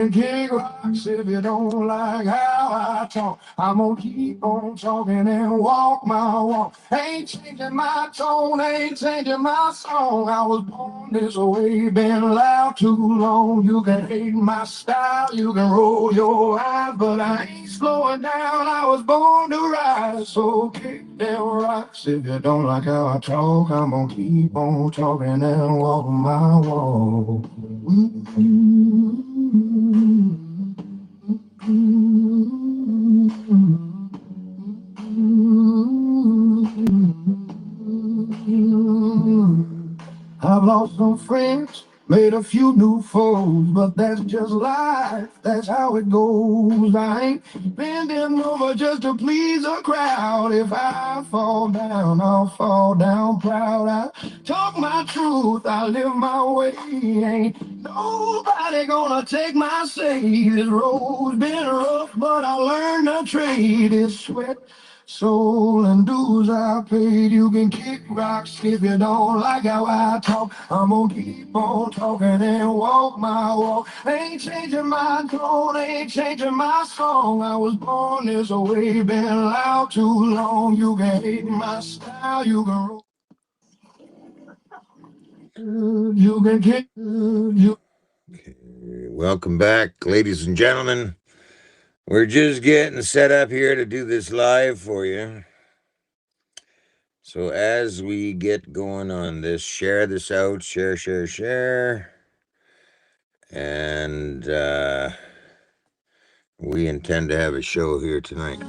Kick rocks if you don't like how I talk. I'm gonna keep on talking and walk my walk. Ain't changing my tone, ain't changing my song. I was born this way, been loud too long. You can hate my style, you can roll your eyes, but I ain't slowing down. I was born to rise, so kick them rocks if you don't like how I talk. I'm gonna keep on talking and walk my walk. I've lost some friends, made a few new foes, but that's just life, that's how it goes. I ain't bending over just to please a crowd. If I fall down, I'll fall down proud. I talk my truth, I live my way. Ain't nobody gonna take my say. This road's been rough, but I learned to trade. It's sweat, soul and dues I paid. You can kick rocks if you don't like how I talk. I'm gonna keep on talking and walk my walk. Ain't changing my tone, ain't changing my song. I was born this way, been loud too long. You can hate my style, you can roll, you can kick, you. Okay, welcome back, ladies and gentlemen. We're just getting set up here to do this live for you. So as we get going on this, share this out, share. And we intend to have a show here tonight.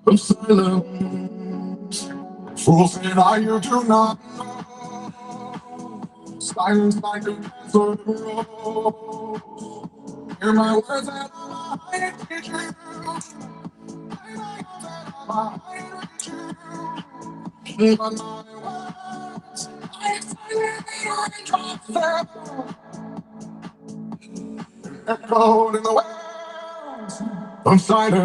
I'm silent. Fools and I, you do not know. Silence like a desert rose. Hear my words and I hate you. I hate you. But my words, I silently drop them. Echoed in the wells. I'm silent.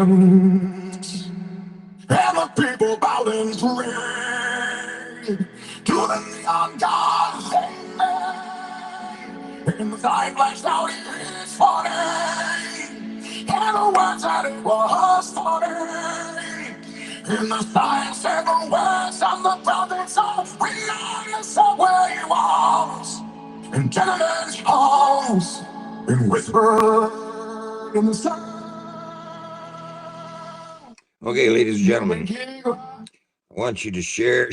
And the people bowing to rain. To the neon gods they made. In the time flashed out his funny. And the words that it was funny. In the signs and the words of the prophets of we are the subway walls. In tenement halls. In whisper in the sun. Okay, ladies and gentlemen, I want you to share.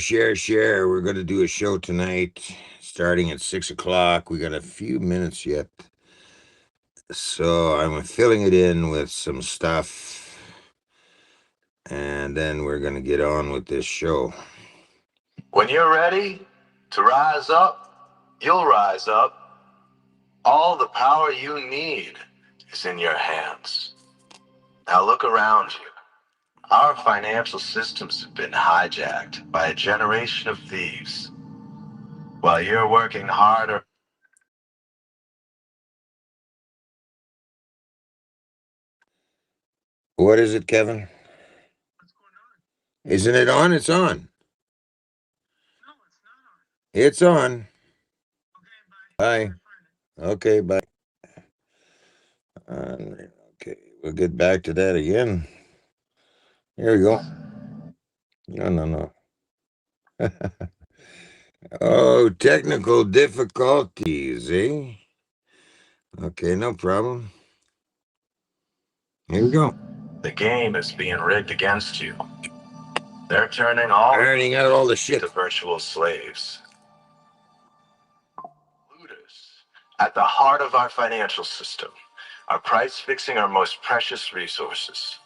We're going to do a show tonight starting at 6 o'clock. We got a few minutes yet. So I'm filling it in with some stuff. And then we're going to get on with this show. When you're ready to rise up, you'll rise up. All the power you need is in your hands. Now look around you. Our financial systems have been hijacked by a generation of thieves. While you're working harder. What is it, Kevin? Isn't it on? It's on. No, it's not on. It's on. Okay, bye. Okay, bye. Okay, we'll get back to that again. Here we go. No. Oh, technical difficulties, eh? Okay, no problem. Here we go. The game is being rigged against you. They're turning out all the shit to virtual slaves. Looters. At the heart of our financial system are price fixing our most precious resources.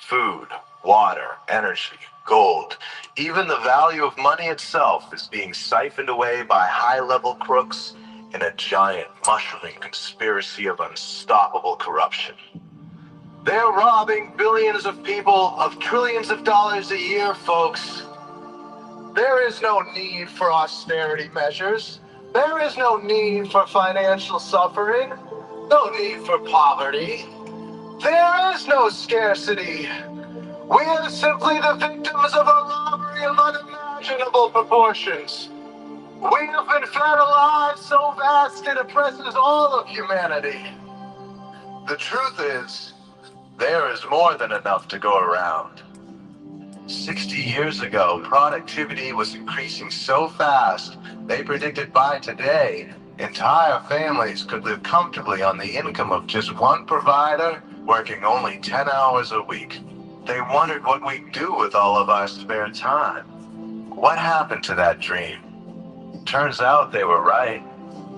Food, water, energy, gold. Even the value of money itself is being siphoned away by high-level crooks in a giant mushrooming conspiracy of unstoppable corruption. They're robbing billions of people of trillions of dollars a year, folks. There is no need for austerity measures. There is no need for financial suffering. No need for poverty. There is no scarcity. We are simply the victims of a robbery of unimaginable proportions. We have been fed a lie so vast it oppresses all of humanity. The truth is, there is more than enough to go around. 60 years ago, productivity was increasing so fast, they predicted by today, entire families could live comfortably on the income of just one provider, working only 10 hours a week. They wondered what we'd do with all of our spare time. What happened to that dream? Turns out they were right.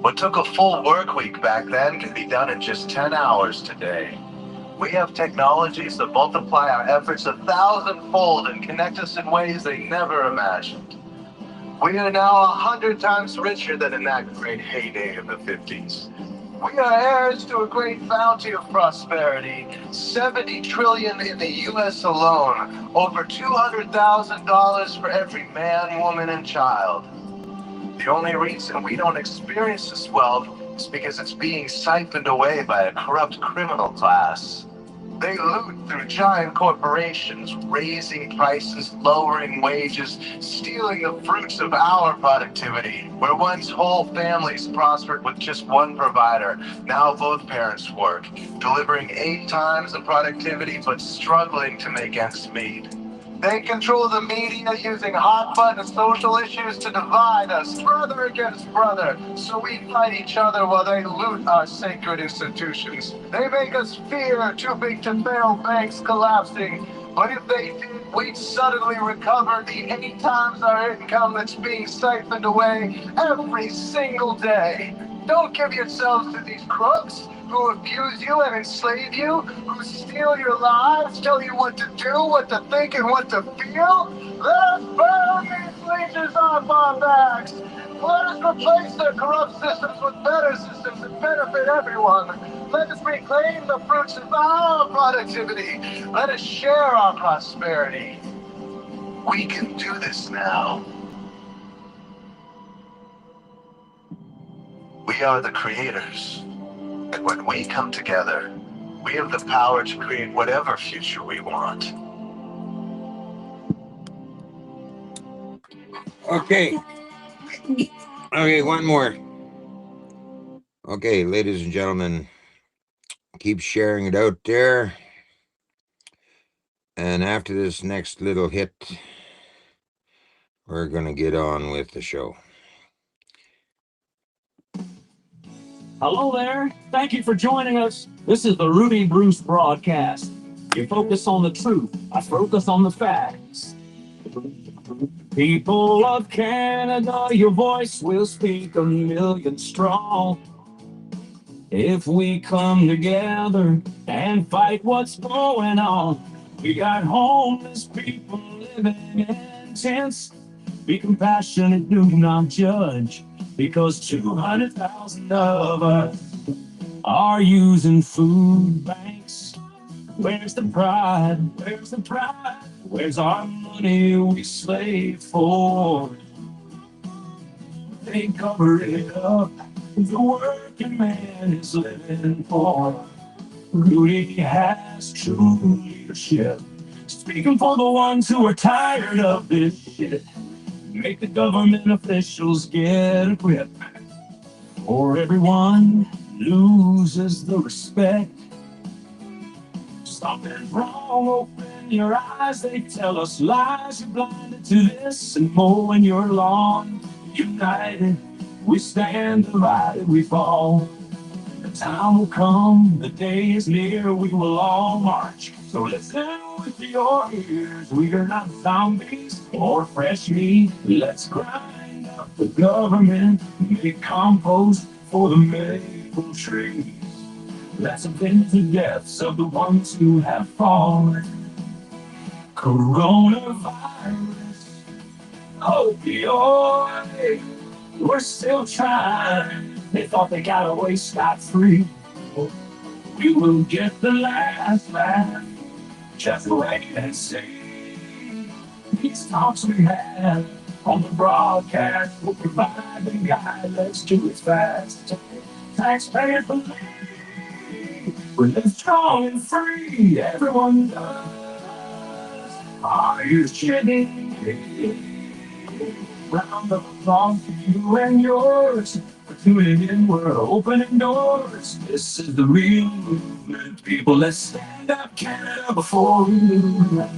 What took a full work week back then can be done in just 10 hours today. We have technologies that multiply our efforts 1,000-fold and connect us in ways they never imagined. We are now 100 times richer than in that great heyday of the 50s. We are heirs to a great bounty of prosperity, 70 trillion in the US alone, over $200,000 for every man, woman, and child. The only reason we don't experience this wealth is because it's being siphoned away by a corrupt criminal class. They loot through giant corporations, raising prices, lowering wages, stealing the fruits of our productivity. Where once whole families prospered with just one provider, now both parents work, delivering 8 times the productivity but struggling to make ends meet. They control the media using hot-button social issues to divide us, brother against brother, so we fight each other while they loot our sacred institutions. They make us fear too big to fail banks collapsing, but if they did, we'd suddenly recover the 8 times our income that's being siphoned away every single day. Don't give yourselves to these crooks who abuse you and enslave you, who steal your lives, tell you what to do, what to think, and what to feel. Let us burn these leeches off our backs. Let us replace their corrupt systems with better systems that benefit everyone. Let us reclaim the fruits of our productivity. Let us share our prosperity. We can do this now. We are the creators. And when we come together, we have the power to create whatever future we want. Okay. Okay, one more. Okay, ladies and gentlemen, keep sharing it out there. And after this next little hit, we're going to get on with the show. Hello there. Thank you for joining us. This is the Rudy Bruce broadcast. You focus on the truth. I focus on the facts. People of Canada, your voice will speak 1,000,000 strong. If we come together and fight what's going on, we got homeless people living in tents. Be compassionate, do not judge, because 200,000 of us are using food banks. Where's the pride? Where's the pride? Where's our money we slave for? They cover it up. The working man is living for. Rudy has true leadership, speaking for the ones who are tired of this shit. Make the government officials get a grip, or everyone loses the respect. Something's wrong, open your eyes. They tell us lies, you're blinded to this and more when you're lawn. United, we stand divided, we fall. The time will come, the day is near, we will all march. So listen with your ears, we are not zombies or fresh meat. Let's grind up the government, make compost for the maple trees. Let's avenge the deaths of the ones who have fallen. Coronavirus, opioid, we're still trying. They thought they got away scot-free. You will get the last laugh. Just wait and see. These talks we had on the broadcast will provide the guide. Let's do it fast. Taxpayers believe we live strong and free. Everyone does. Are you kidding? Round of applause for you and yours. We're tuning in, we're opening doors. This is the real movement. People, let's stand up, Canada, before we lose.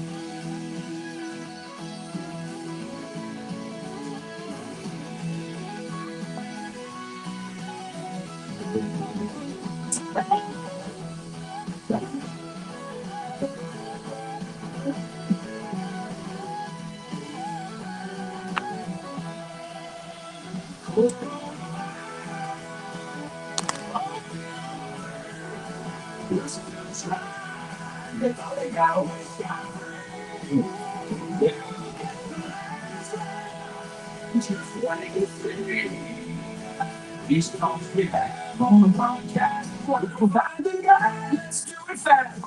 These songs we have on the podcast, what provide the guide. Let's do it fast.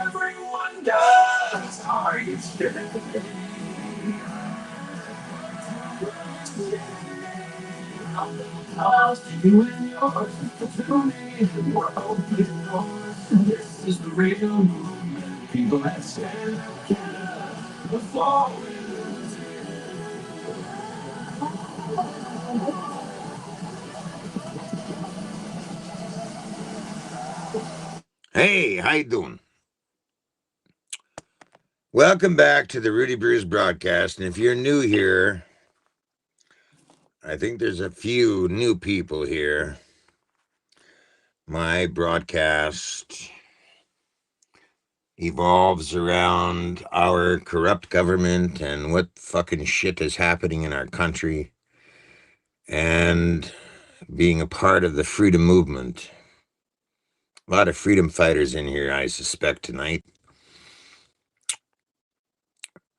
Everyone does. Are you kidding? You and yours, to me, the world is yours. This is the real movement. People that stand up before we lose. Hey, how you doing? Welcome back to the Rudy Brews broadcast. And if you're new here, I think there's a few new people here. My broadcast evolves around our corrupt government and what fucking shit is happening in our country and being a part of the freedom movement. A lot of freedom fighters in here, I suspect, tonight.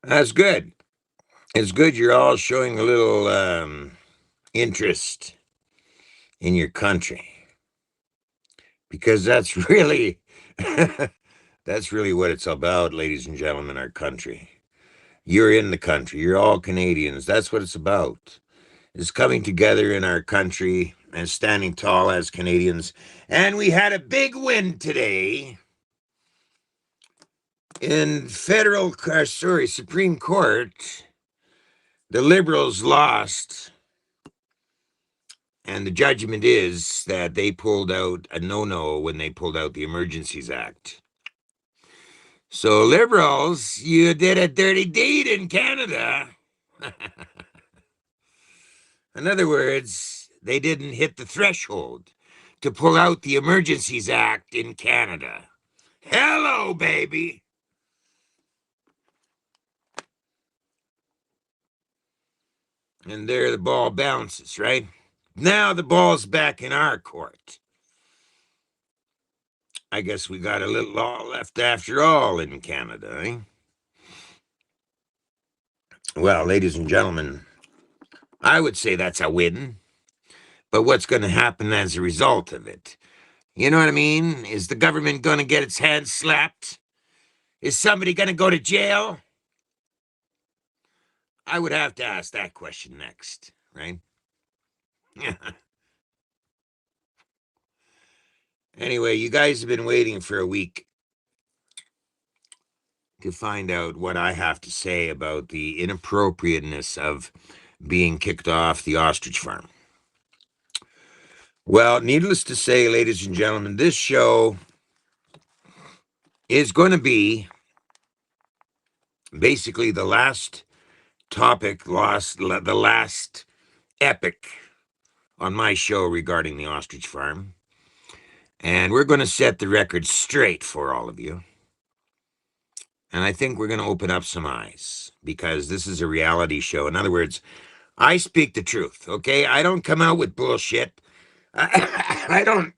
That's good. It's good you're all showing a little interest in your country, because that's really that's really what it's about, ladies and gentlemen. Our country. You're in the country. You're all Canadians. That's what it's about. It's coming together in our country and standing tall as Canadians. And we had a big win today in Supreme Court. The Liberals lost, and the judgment is that they pulled out a no-no when they pulled out the Emergencies Act. So, Liberals, you did a dirty deed in Canada. In other words, they didn't hit the threshold to pull out the Emergencies Act in Canada. Hello, baby. And there the ball bounces, right? Now the ball's back in our court. I guess we got a little law left after all in Canada, eh? Well, ladies and gentlemen, I would say that's a win. But what's going to happen as a result of it? You know what I mean? Is the government going to get its hands slapped? Is somebody going to go to jail? I would have to ask that question next, right? Anyway, you guys have been waiting for a week to find out what I have to say about the inappropriateness of being kicked off the ostrich farm. Well, needless to say, ladies and gentlemen, this show is going to be basically the last topic, the last epic on my show regarding the ostrich farm. And we're going to set the record straight for all of you. And I think we're going to open up some eyes, because this is a reality show. In other words, I speak the truth, okay? I don't come out with bullshit. I don't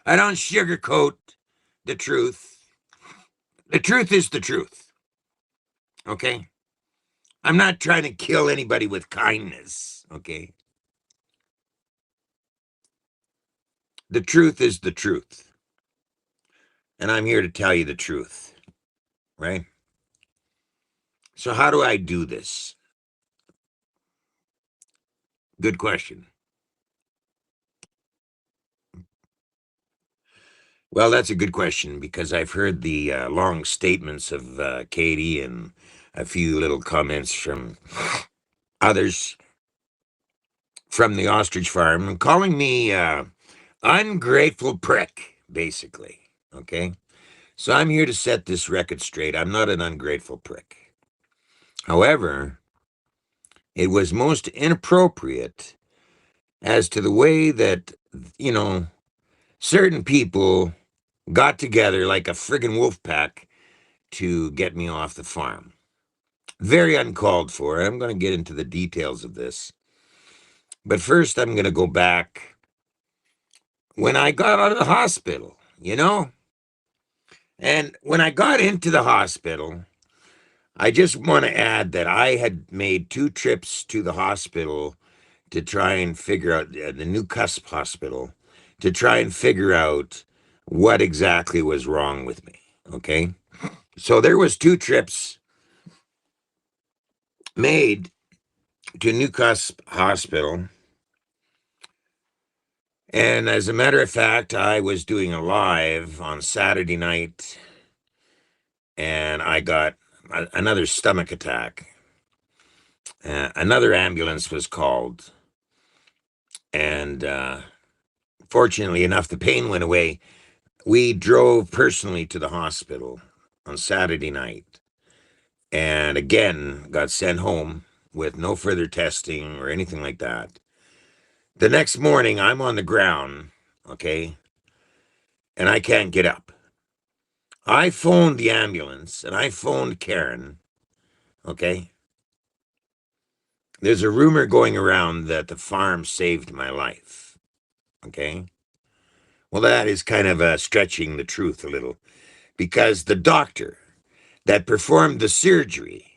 I don't sugarcoat the truth. The truth is the truth. Okay? I'm not trying to kill anybody with kindness, Okay? The truth is the truth. And I'm here to tell you the truth, right? So, how do I do this? Good question. Well, that's a good question because I've heard the long statements of Katie and a few little comments from others from the ostrich farm calling me ungrateful prick, basically. Okay? So I'm here to set this record straight. I'm not an ungrateful prick. However, it was most inappropriate as to the way that, you know, certain people got together like a friggin' wolf pack to get me off the farm. Very uncalled for. I'm going to get into the details of this. But first, I'm going to go back when I got out of the hospital, you know? And when I got into the hospital, I just want to add that I had made 2 trips to the hospital to try and figure out the New Cusp Hospital to try and figure out what exactly was wrong with me. Okay. So there was 2 trips made to New Cusp Hospital. And as a matter of fact, I was doing a live on Saturday night and I got another stomach attack. Another ambulance was called. And fortunately enough, the pain went away. We drove personally to the hospital on Saturday night and again got sent home with no further testing or anything like that. The next morning, I'm on the ground, okay, and I can't get up. I phoned the ambulance and I phoned Karen, okay. There's a rumor going around that the farm saved my life, okay. Well, that is kind of stretching the truth a little because the doctor that performed the surgery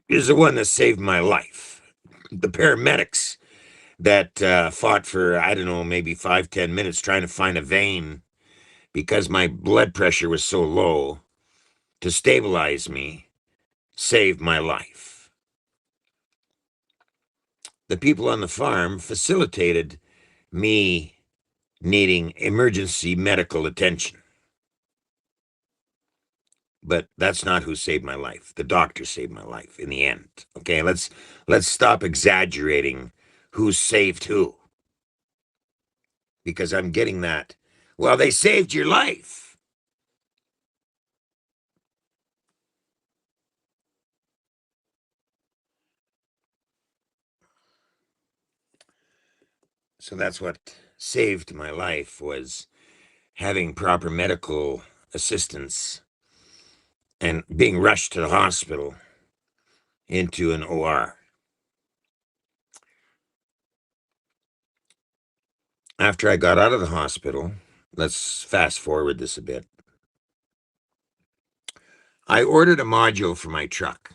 is the one that saved my life. The paramedics that fought for, I don't know, maybe 5-10 minutes trying to find a vein because my blood pressure was so low to stabilize me saved my life. The people on the farm facilitated me needing emergency medical attention. But that's not who saved my life. The doctor saved my life in the end. Okay, let's stop exaggerating who saved who. Because I'm getting that. Well, they saved your life. So that's what saved my life was having proper medical assistance and being rushed to the hospital into an OR. After I got out of the hospital, let's fast forward this a bit. I ordered a module for my truck.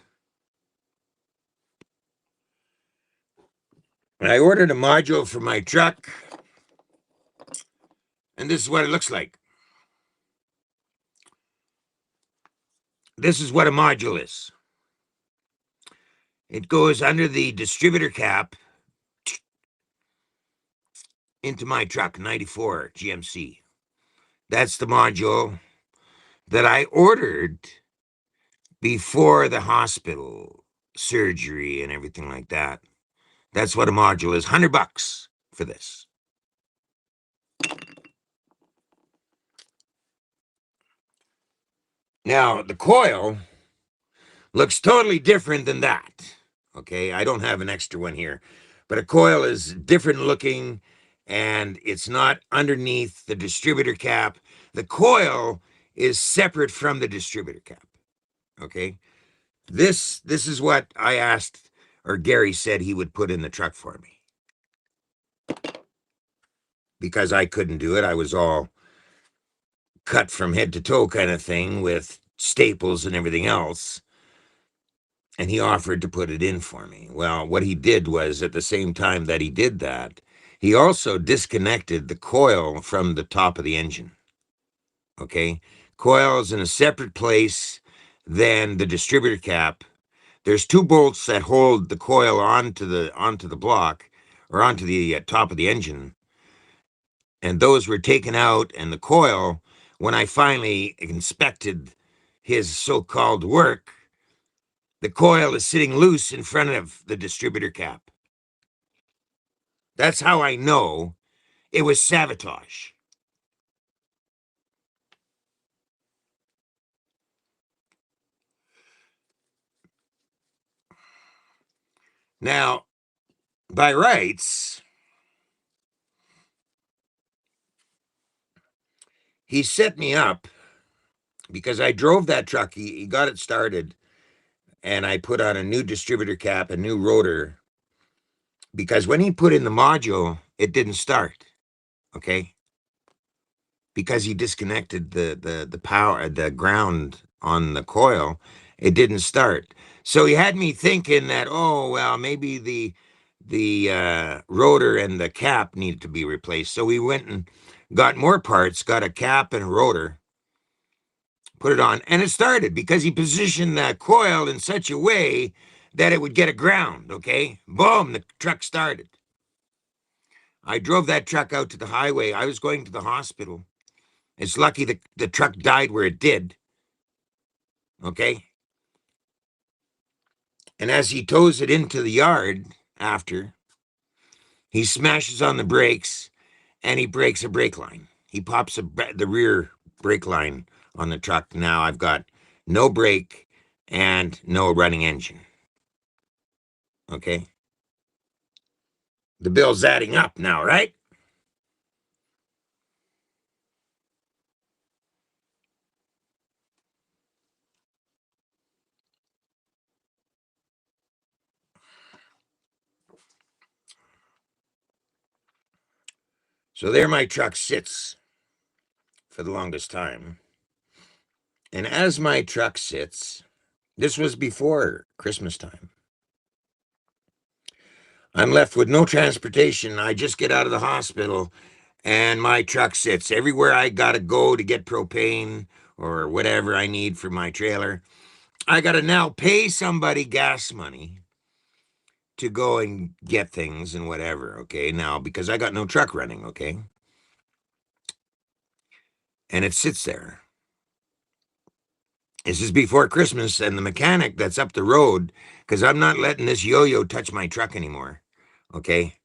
I ordered a module for my truck, and this is what it looks like. This is what a module is. It goes under the distributor cap into my truck, 94 GMC. That's the module that I ordered before the hospital surgery and everything like that. That's what a module is. $100 for this. Now, the coil looks totally different than that. Okay, I don't have an extra one here, but a coil is different looking and it's not underneath the distributor cap. The coil is separate from the distributor cap. Okay, this is what I asked, or Gary said he would put in the truck for me because I couldn't do it. I was all cut from head to toe kind of thing with staples and everything else. and he offered to put it in for me. Well, what he did was, at the same time that he did that, he also disconnected the coil from the top of the engine. Okay, coil is in a separate place than the distributor cap. There's two bolts that hold the coil onto the block, or onto the top of the engine, and those were taken out. And the coil, when I finally inspected his so-called work, the coil is sitting loose in front of the distributor cap. That's how I know it was sabotage. Now, by rights, he set me up because I drove that truck. He got it started, and I put on a new distributor cap, a new rotor, because when he put in the module, it didn't start. Okay, because he disconnected the power, the ground on the coil, it didn't start. So he had me thinking that, oh well, maybe the rotor and the cap needed to be replaced. So we went and got more parts, got a cap and a rotor, put it on, and it started because he positioned the coil in such a way that it would get a ground. Okay, boom, the truck started. I drove that truck out to the highway. I was going to the hospital. It's lucky the truck died where it did. Okay. And as he tows it into the yard after, he smashes on the brakes and he breaks a brake line. He pops the rear brake line on the truck. Now I've got no brake and no running engine. Okay. The bill's adding up now, right? So there my truck sits for the longest time. And as my truck sits, this was before Christmas time, I'm left with no transportation. I just get out of the hospital and my truck sits everywhere I got to go to get propane or whatever I need for my trailer. I got to now pay somebody gas money to go and get things and whatever. Okay. Now, because I got no truck running. Okay. And it sits there. This is before Christmas, and the mechanic that's up the road, because I'm not letting this yo-yo touch my truck anymore. Okay.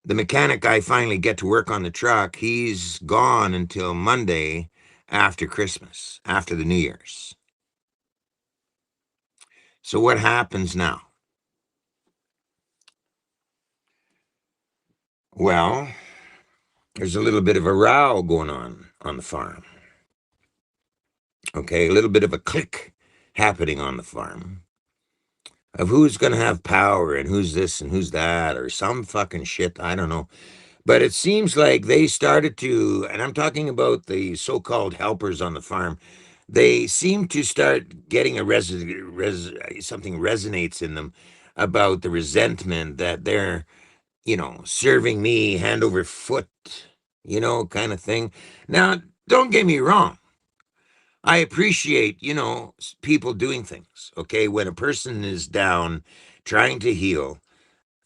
The mechanic I finally get to work on the truck, he's gone until Monday after Christmas, after the New Year's. So what happens now? Well, there's a little bit of a row going on the farm. Okay, a little bit of a click happening on the farm of who's going to have power and who's this and who's that or some fucking shit. I don't know. But it seems like they started to, and I'm talking about the so-called helpers on the farm, they seem to start getting something resonates in them about the resentment that they're, serving me hand over foot, kind of thing. Now, don't get me wrong. I appreciate, people doing things, okay? When a person is down trying to heal,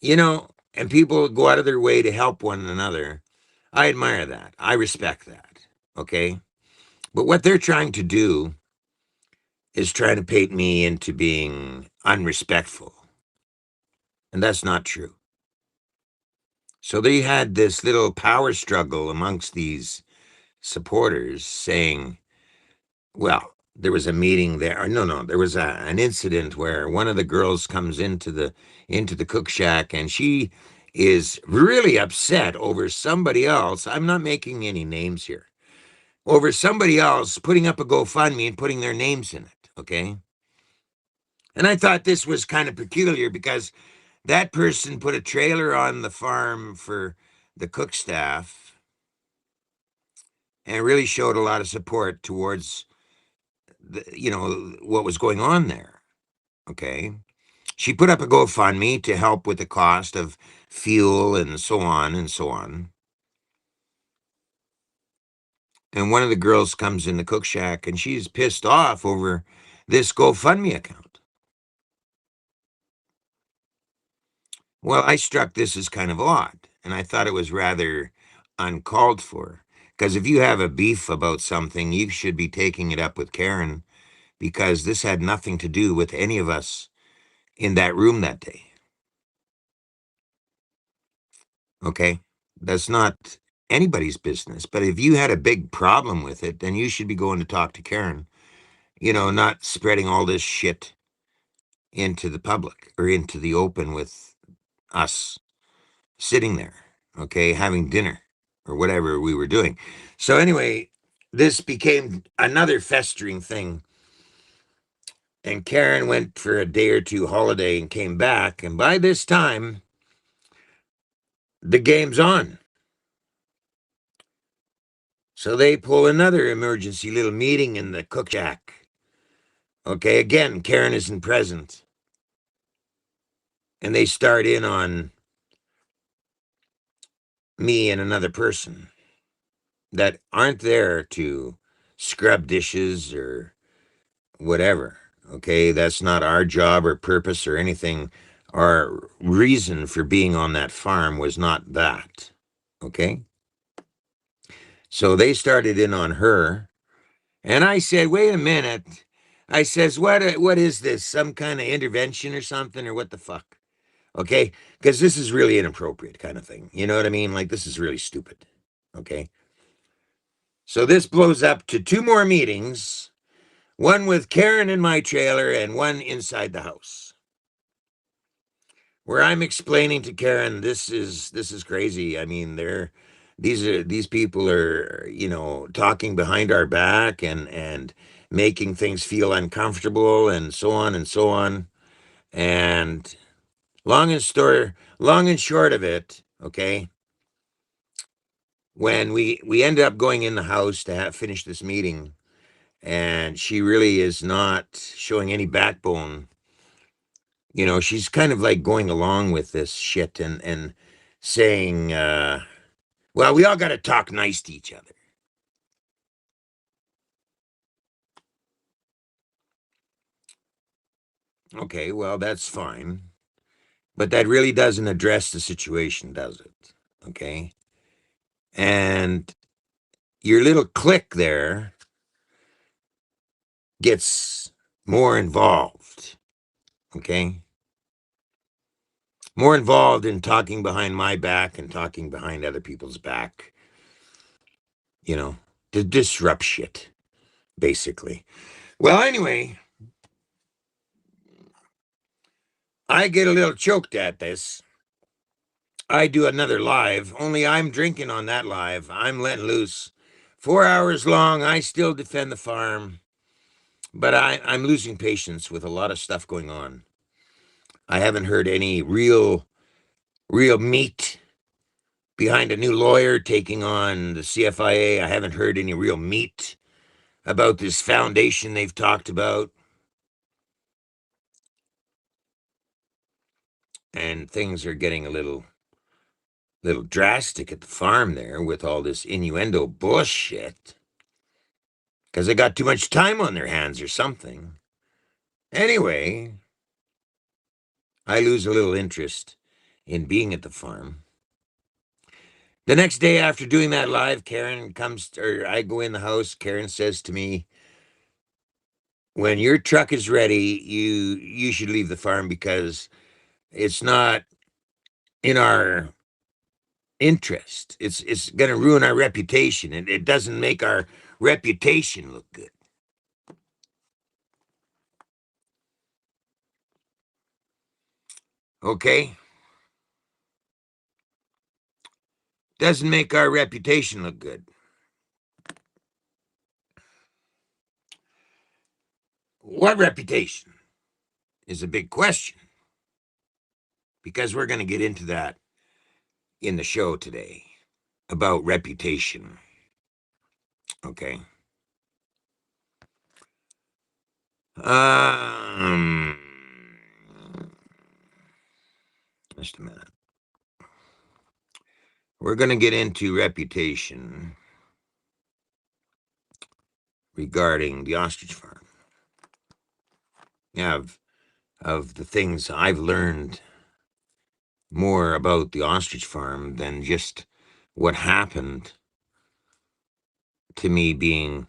and people go out of their way to help one another. I admire that. I respect that. Okay. But what they're trying to do is trying to paint me into being unrespectful. And that's not true. So they had this little power struggle amongst these supporters saying, well, there was a meeting there. Or no, there was an incident where one of the girls comes into the cook shack, and she is really upset over somebody else. I'm not making any names here. Over somebody else putting up a GoFundMe and putting their names in it. Okay. And I thought this was kind of peculiar because that person put a trailer on the farm for the cook staff and really showed a lot of support towards what was going on there. Okay. She put up a GoFundMe to help with the cost of fuel and so on and so on. And one of the girls comes in the cook shack and she's pissed off over this GoFundMe account. Well, I struck this as kind of odd, and I thought it was rather uncalled for. Because if you have a beef about something, you should be taking it up with Karen, because this had nothing to do with any of us in that room that day. Okay? That's not anybody's business. But if you had a big problem with it, then you should be going to talk to Karen, not spreading all this shit into the public or into the open with us sitting there, okay, having dinner or whatever we were doing. So, anyway, this became another festering thing. And Karen went for a day or two holiday and came back. And by this time, the game's on. So they pull another emergency little meeting in the cook shack. Okay, again, Karen isn't present. And they start in on me and another person that aren't there to scrub dishes or whatever. Okay, that's not our job or purpose or anything. Our reason for being on that farm was not that. Okay, so they started in on her, and I said, "Wait a minute." I says, "What is this? Some kind of intervention or something, or what the fuck?" Okay, because this is really inappropriate kind of thing. You know what I mean? Like, this is really stupid. Okay, so this blows up to two more meetings, one with Karen in my trailer and one inside the house, where I'm explaining to Karen, this is crazy. I mean, these people are, talking behind our back and making things feel uncomfortable and so on and so on. And long and short of it, okay, when we ended up going in the house to finish this meeting, and she really is not showing any backbone. She's kind of like going along with this shit and saying, well, we all got to talk nice to each other. Okay, well, that's fine. But that really doesn't address the situation, does it? Okay. And your little clique there gets more involved. Okay. More involved in talking behind my back and talking behind other people's back, to disrupt shit, basically. Well, anyway, I get a little choked at this. I do another live, only I'm drinking on that live. I'm letting loose. 4 hours long, I still defend the farm, but I'm losing patience with a lot of stuff going on. I haven't heard any real meat behind a new lawyer taking on the CFIA. I haven't heard any real meat about this foundation they've talked about. And things are getting a little drastic at the farm there with all this innuendo bullshit. Because they got too much time on their hands or something. Anyway, I lose a little interest in being at the farm. The next day after doing that live, Karen comes, or I go in the house. Karen says to me, "When your truck is ready, you should leave the farm because it's not in our interest. It's going to ruin our reputation, and it doesn't make our reputation look good." Okay? Doesn't make our reputation look good. What reputation is a big question, because we're going to get into that in the show today about reputation. Okay. Um, Just a minute. We're going to get into reputation regarding the ostrich farm. Yeah, of the things I've learned more about the ostrich farm than just what happened to me being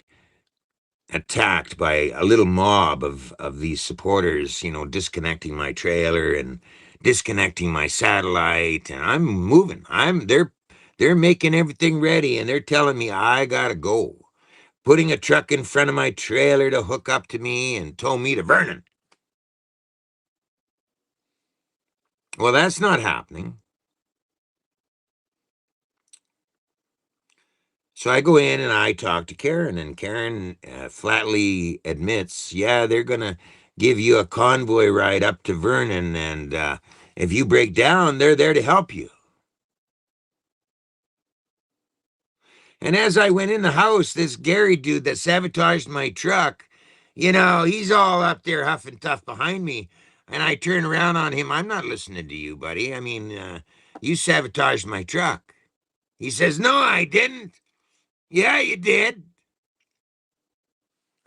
attacked by a little mob of these supporters, disconnecting my trailer and disconnecting my satellite, and I'm moving. They're making everything ready, and they're telling me I gotta go. Putting a truck in front of my trailer to hook up to me and tow me to Vernon. Well, that's not happening. So I go in and I talk to Karen, and Karen flatly admits, yeah, they're going to give you a convoy ride up to Vernon, and if you break down, they're there to help you. And as I went in the house, this Gary dude that sabotaged my truck, he's all up there huffing tough behind me. And I turn around on him. I'm not listening to you, buddy. I mean, you sabotaged my truck. He says, no, I didn't. Yeah, you did.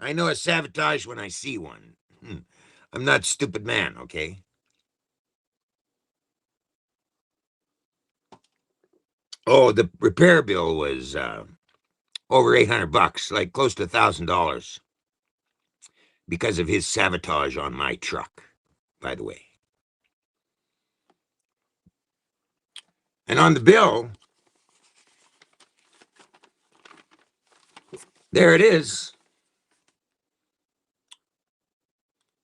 I know a sabotage when I see one. I'm not a stupid man, okay? Oh, the repair bill was over $800, like close to $1,000, because of his sabotage on my truck, by the way. And on the bill, there it is.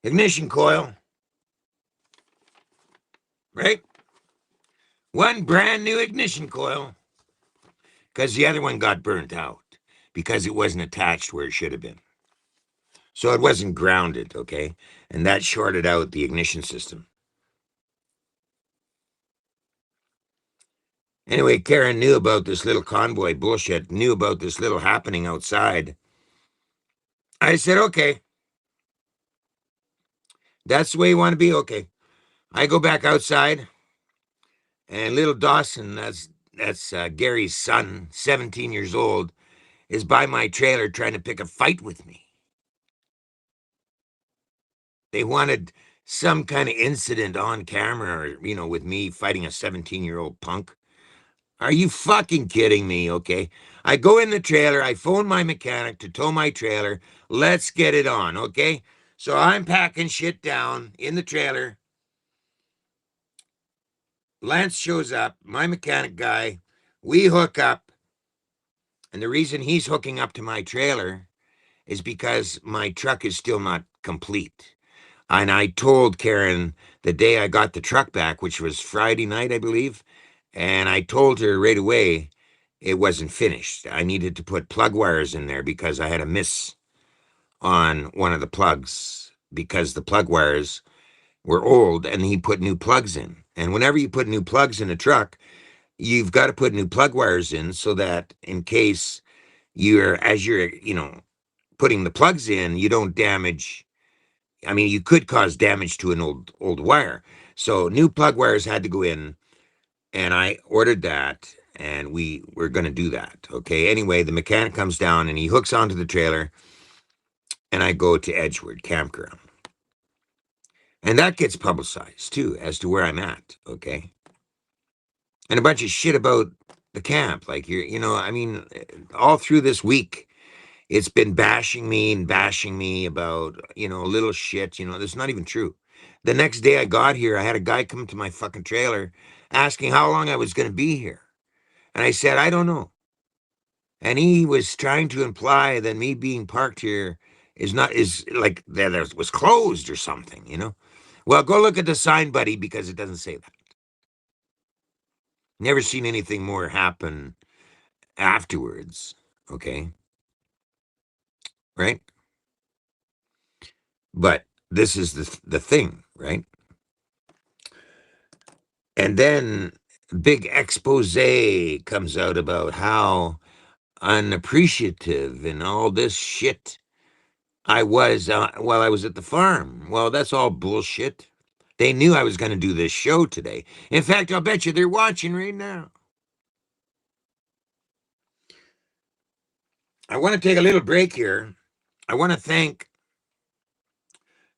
Ignition coil, right? One brand new ignition coil, because the other one got burnt out because it wasn't attached where it should have been. So it wasn't grounded, okay? And that shorted out the ignition system. Anyway, Karen knew about this little convoy bullshit, knew about this little happening outside. I said, okay, that's the way you want to be, okay. I go back outside, and little Dawson, that's Gary's son, 17 years old, is by my trailer trying to pick a fight with me. They wanted some kind of incident on camera, or, with me fighting a 17-year-old punk. Are you fucking kidding me? Okay. I go in the trailer. I phone my mechanic to tow my trailer. Let's get it on. Okay. So I'm packing shit down in the trailer. Lance shows up, my mechanic guy. We hook up. And the reason he's hooking up to my trailer is because my truck is still not complete. And I told Karen the day I got the truck back, which was Friday night, I believe, and I told her right away it wasn't finished. I needed to put plug wires in there because I had a miss on one of the plugs because the plug wires were old and he put new plugs in. And whenever you put new plugs in a truck, you've got to put new plug wires in so that in case as you're, putting the plugs in, you don't damage. I mean, you could cause damage to an old wire. So new plug wires had to go in, and I ordered that, and we were going to do that. Okay. Anyway, the mechanic comes down and he hooks onto the trailer, and I go to Edgewood Campground. And that gets publicized too as to where I'm at. Okay. And a bunch of shit about the camp. Like, I mean, all through this week, it's been bashing me and bashing me about, little shit, that's not even true. The next day I got here, I had a guy come to my fucking trailer asking how long I was going to be here. And I said, I don't know. And he was trying to imply that me being parked here is like that it was closed or something. Well, go look at the sign, buddy, because it doesn't say that. Never seen anything more happen afterwards. Okay. Right. But this is the thing, right? And then big expose comes out about how unappreciative and all this shit I was while I was at the farm. Well, that's all bullshit. They knew I was going to do this show today. In fact, I'll bet you they're watching right now. I want to take a little break here. I want to thank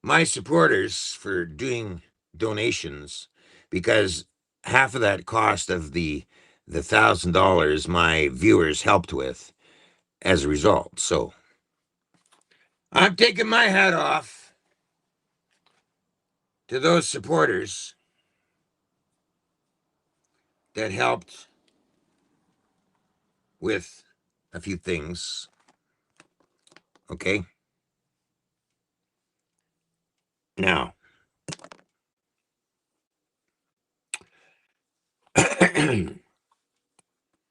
my supporters for doing donations, because half of that cost of the $1,000 my viewers helped with as a result. So I'm taking my hat off to those supporters that helped with a few things. Okay. Now,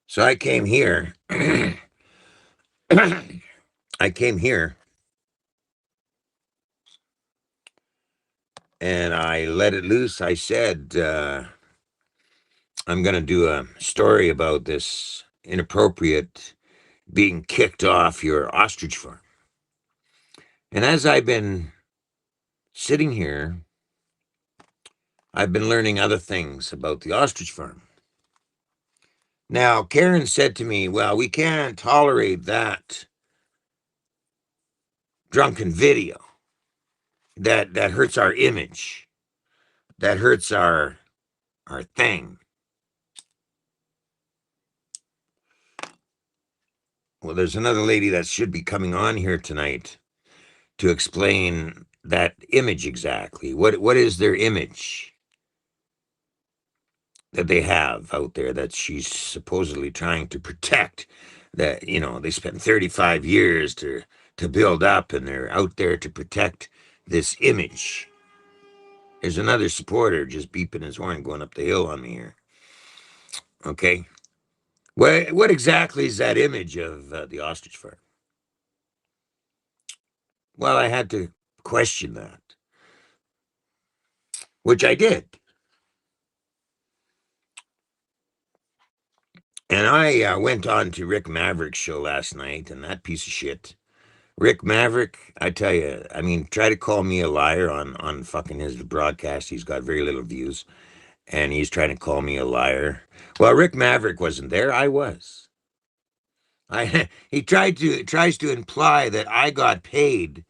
so I came here. I came here and I let it loose. I said, I'm going to do a story about this inappropriate being kicked off your ostrich farm. And as I've been sitting here, I've been learning other things about the ostrich farm. Now, Karen said to me, well, we can't tolerate that drunken video. That hurts our image. That hurts our thing. Well, there's another lady that should be coming on here tonight to explain that image exactly. What is their image that they have out there that she's supposedly trying to protect? That, you know, they spent 35 years to build up, and they're out there to protect this image. There's another supporter just beeping his horn going up the hill on me here. Okay. What exactly is that image of the ostrich farm? Well, I had to question that, which I did. And I went on to Rick Maverick's show last night, and that piece of shit, Rick Maverick, I tell you, I mean, try to call me a liar on fucking his broadcast. He's got very little views, and he's trying to call me a liar. Well, Rick Maverick wasn't there. I was. He tries to imply that I got paid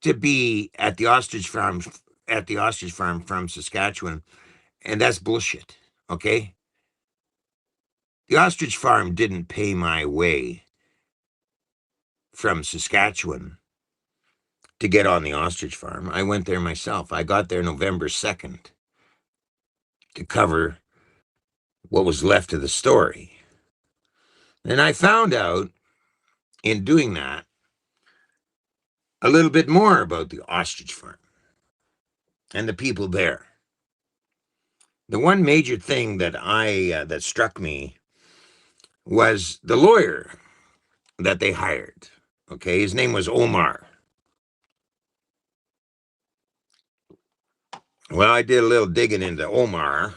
to be at the ostrich farm from Saskatchewan, and that's bullshit. Okay, the ostrich farm didn't pay my way from Saskatchewan to get on the ostrich farm. I went there myself. I got there November 2nd to cover what was left of the story. And I found out in doing that a little bit more about the ostrich farm and the people there. The one major thing that struck me was the lawyer that they hired. Okay, his name was Omar. Well, I did a little digging into Omar.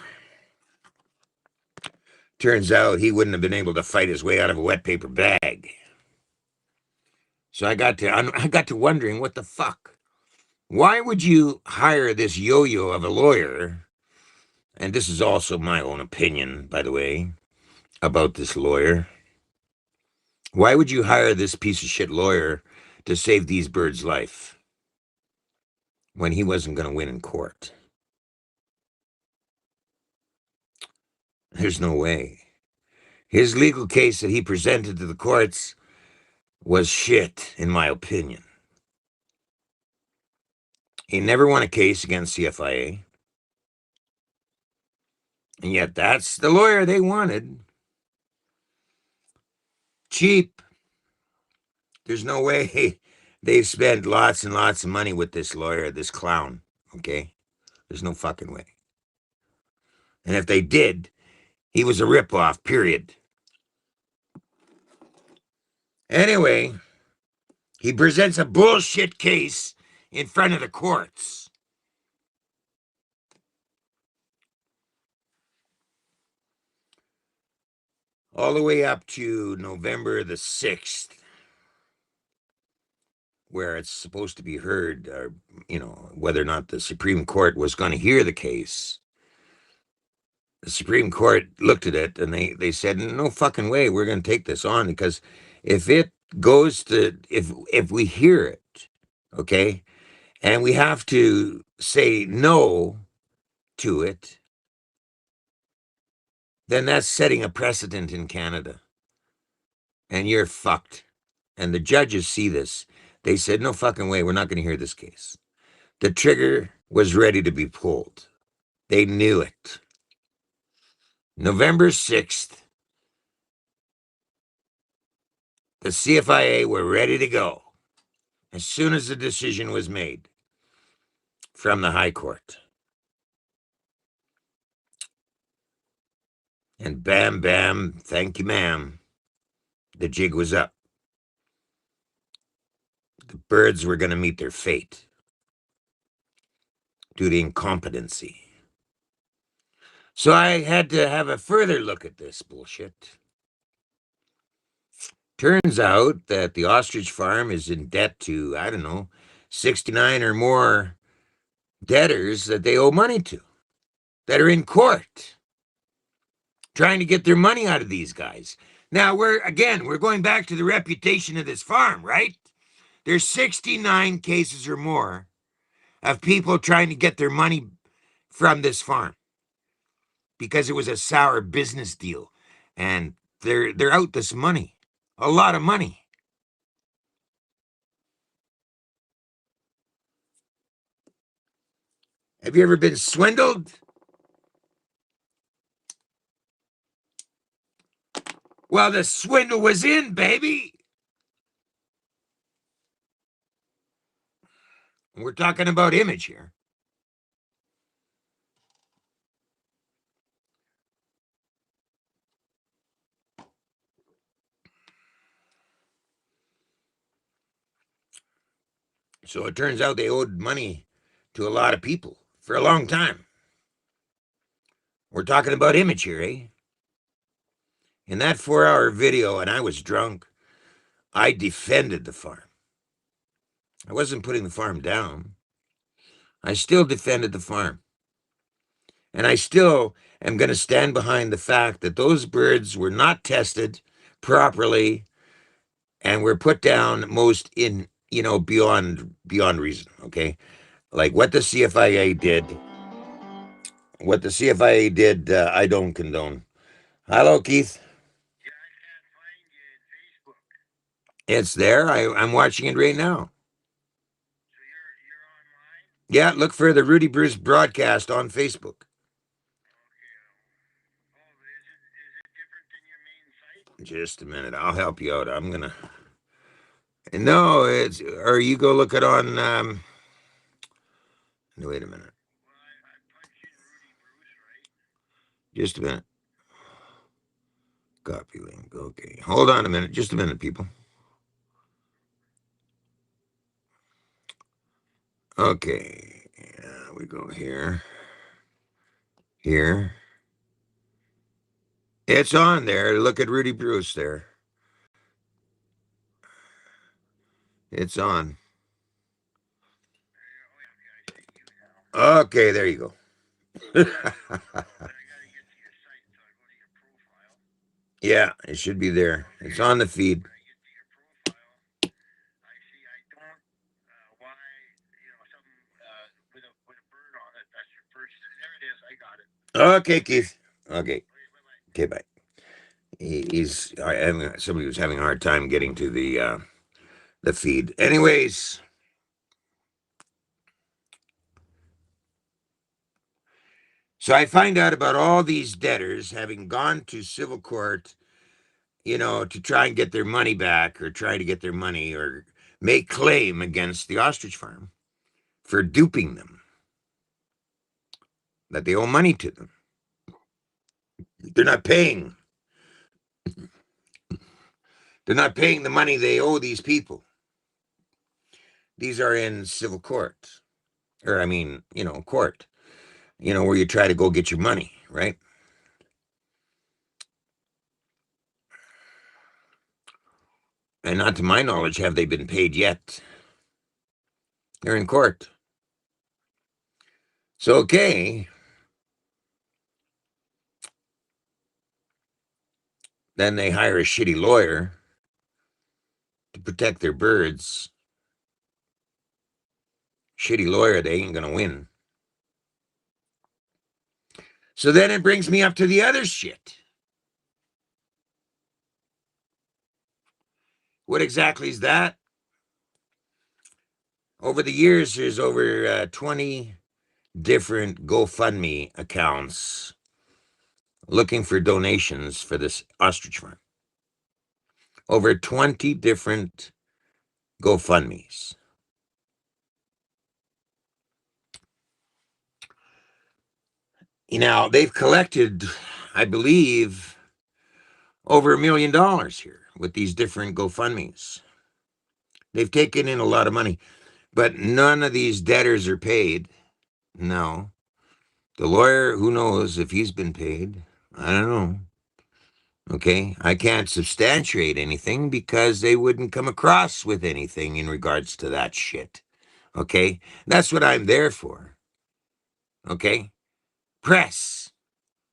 Turns out he wouldn't have been able to fight his way out of a wet paper bag. So I got to wondering, what the fuck? Why would you hire this yo-yo of a lawyer? And this is also my own opinion, by the way, about this lawyer. Why would you hire this piece of shit lawyer to save these birds' life when he wasn't going to win in court? There's no way. His legal case that he presented to the courts was shit, in my opinion. He never won a case against CFIA. And yet that's the lawyer they wanted. Cheap. There's no way they've spent lots and lots of money with this lawyer, this clown. Okay? There's no fucking way. And if they did, he was a ripoff, period. Anyway, he presents a bullshit case in front of the courts. All the way up to November the 6th, where it's supposed to be heard, or whether or not the Supreme Court was going to hear the case. The Supreme Court looked at it and they said, no fucking way, we're going to take this on, because if it goes to, if we hear it, okay, and we have to say no to it, then that's setting a precedent in Canada, and you're fucked. And the judges see this. They said, no fucking way, we're not going to hear this case. The trigger was ready to be pulled. They knew it. November 6th, the CFIA were ready to go as soon as the decision was made from the High Court. And bam, bam, thank you, ma'am. The jig was up. The birds were going to meet their fate due to incompetency. So I had to have a further look at this bullshit. Turns out that the ostrich farm is in debt to, I don't know, 69 or more debtors that they owe money to, that are in court, trying to get their money out of these guys. Now, we're going back to the reputation of this farm, right? There's 69 cases or more of people trying to get their money from this farm because it was a sour business deal, and they're out this money, a lot of money. Have you ever been swindled? Well, the swindle was in, baby. We're talking about image here. So it turns out they owed money to a lot of people for a long time. We're talking about image here, eh? In that 4-hour video, and I was drunk, I defended the farm. I wasn't putting the farm down. I still defended the farm. And I still am going to stand behind the fact that those birds were not tested properly and were put down most in, beyond reason, okay? Like what the CFIA did. What the CFIA did, I don't condone. Hello, Keith. It's there. I'm watching it right now. Yeah, look for the Rudy Bruce broadcast on Facebook. Just a minute. I'll help you out. I'm going to. No, or you go look it on. Wait a minute. Just a minute. Copy link. Okay. Hold on a minute. Just a minute, people. Okay. We go here. Here. It's on there. Look at Rudy Bruce there. It's on. Okay, there you go. Yeah, it should be there. It's on the feed. Okay, Keith. Okay. Okay, bye. Somebody was having a hard time getting to the feed. Anyways, so I find out about all these debtors having gone to civil court, to try and get their money back, or try to get their money, or make claim against the ostrich farm for duping them, that they owe money to them. They're not paying. They're not paying the money they owe these people. These are in civil court, or court, where you try to go get your money, right? And not to my knowledge have they been paid yet. They're in court. So, okay. Then they hire a shitty lawyer to protect their birds. Shitty lawyer, they ain't gonna win. So then it brings me up to the other shit. What exactly is that? Over the years, there's over 20 different GoFundMe accounts looking for donations for this ostrich farm. Over 20 different GoFundMes. Now, they've collected, I believe, over $1 million here with these different GoFundMes. They've taken in a lot of money, but none of these debtors are paid. No. The lawyer, who knows if he's been paid? I don't know. Okay. I can't substantiate anything because they wouldn't come across with anything in regards to that shit. Okay. That's what I'm there for. Okay. Press.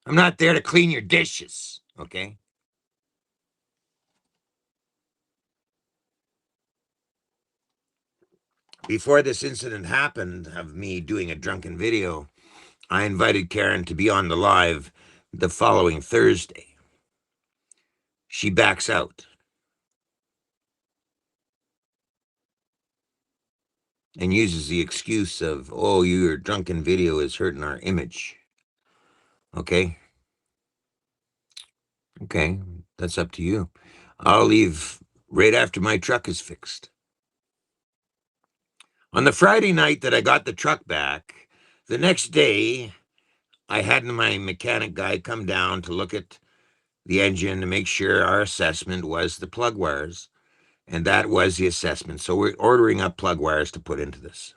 I'm not there to clean your dishes. Okay. Before this incident happened of me doing a drunken video, I invited Karen to be on the live the following Thursday. She backs out and uses the excuse of, oh, your drunken video is hurting our image. Okay. Okay. That's up to you. I'll leave right after my truck is fixed. On the Friday night that I got the truck back, the next day, I had my mechanic guy come down to look at the engine to make sure our assessment was the plug wires. And that was the assessment. So we're ordering up plug wires to put into this.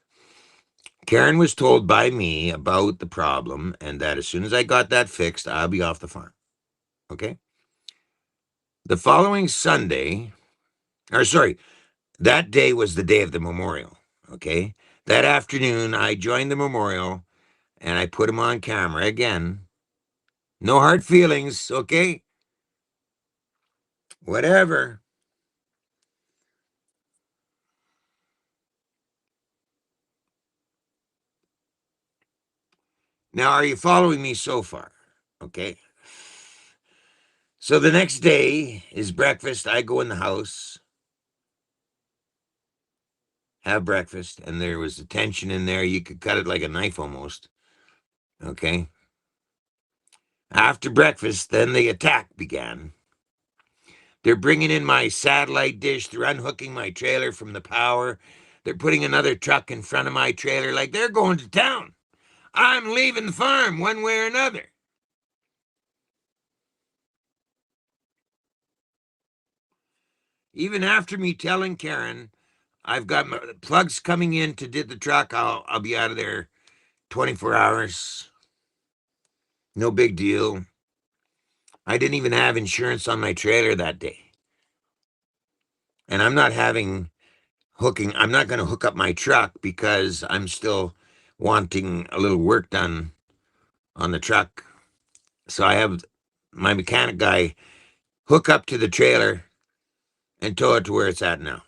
Karen was told by me about the problem and that as soon as I got that fixed, I'll be off the farm. Okay? The following Sunday, that day was the day of the memorial. Okay? That afternoon, I joined the memorial and I put him on camera again. No hard feelings, okay? Whatever. Now, are you following me so far? Okay. So the next day is breakfast. I go in the house, have breakfast, and there was a tension in there. You could cut it like a knife almost. Okay. After breakfast, then the attack began. They're bringing in my satellite dish. They're unhooking my trailer from the power. They're putting another truck in front of my trailer like they're going to town. I'm leaving the farm one way or another. Even after me telling Karen, I've got my plugs coming in to did the truck, I'll be out of there 24 hours. No big deal. I didn't even have insurance on my trailer that day. And I'm not going to hook up my truck because I'm still wanting a little work done on the truck. So I have my mechanic guy hook up to the trailer and tow it to where it's at now.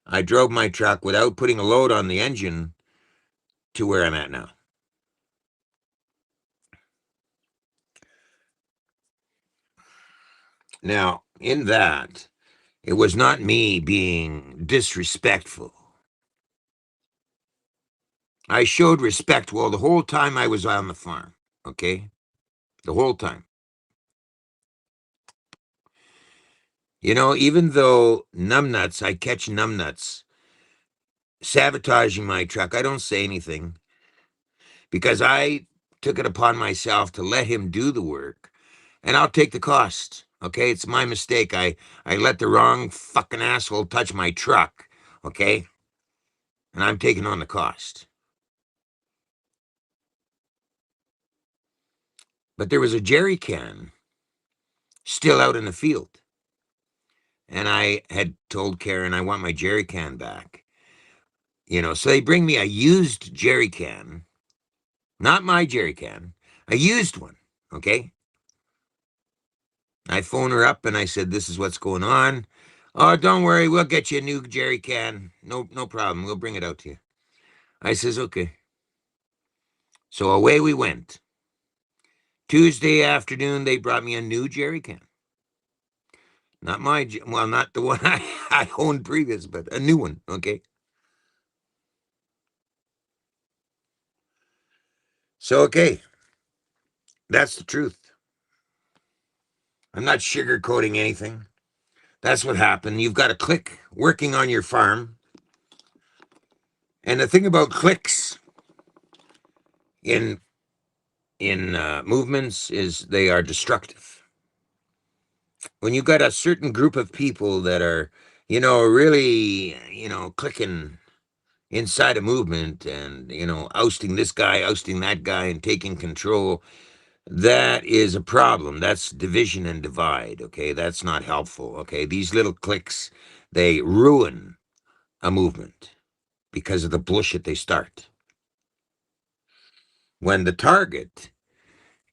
I drove my truck without putting a load on the engine to where I'm at now. Now, in that, it was not me being disrespectful. I showed respect the whole time I was on the farm, okay? The whole time. You know, even though I catch numbnuts sabotaging my truck, I don't say anything because I took it upon myself to let him do the work and I'll take the cost, okay? It's my mistake. I let the wrong fucking asshole touch my truck, okay? And I'm taking on the cost. But there was a jerry can still out in the field. And I had told Karen, I want my jerry can back. So they bring me a used jerry can, not my jerry can, a used one. Okay. I phone her up and I said, "This is what's going on." "Oh, don't worry, we'll get you a new jerry can. No problem. We'll bring it out to you." I says, "Okay." So away we went. Tuesday afternoon, they brought me a new jerry can. Not well, not the one I owned previous, but a new one. Okay. So, okay. That's the truth. I'm not sugarcoating anything. That's what happened. You've got a click working on your farm. And the thing about clicks in movements is they are destructive. When you've got a certain group of people that are, really, clicking inside a movement and, ousting this guy, ousting that guy, and taking control, that is a problem. That's division and divide. Okay. That's not helpful. Okay. These little clicks, they ruin a movement because of the bullshit they start. When the target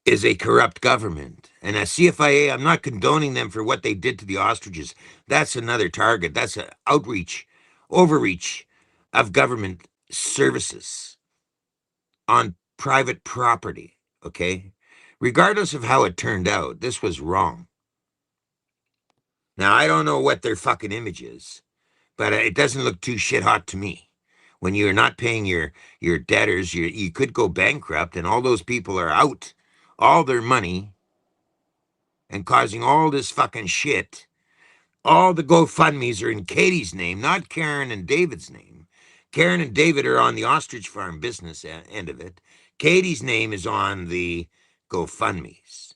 is a corrupt government. And a CFIA, I'm not condoning them for what they did to the ostriches. That's another target. That's an overreach of government services on private property, okay? Regardless of how it turned out, this was wrong. Now, I don't know what their fucking image is, but it doesn't look too shit hot to me. When you're not paying your debtors, you could go bankrupt, and all those people are out all their money and causing all this fucking shit. All the GoFundMe's are in Katie's name, not Karen and David's name. Karen and David are on the ostrich farm business end of it. Katie's name is on the GoFundMe's.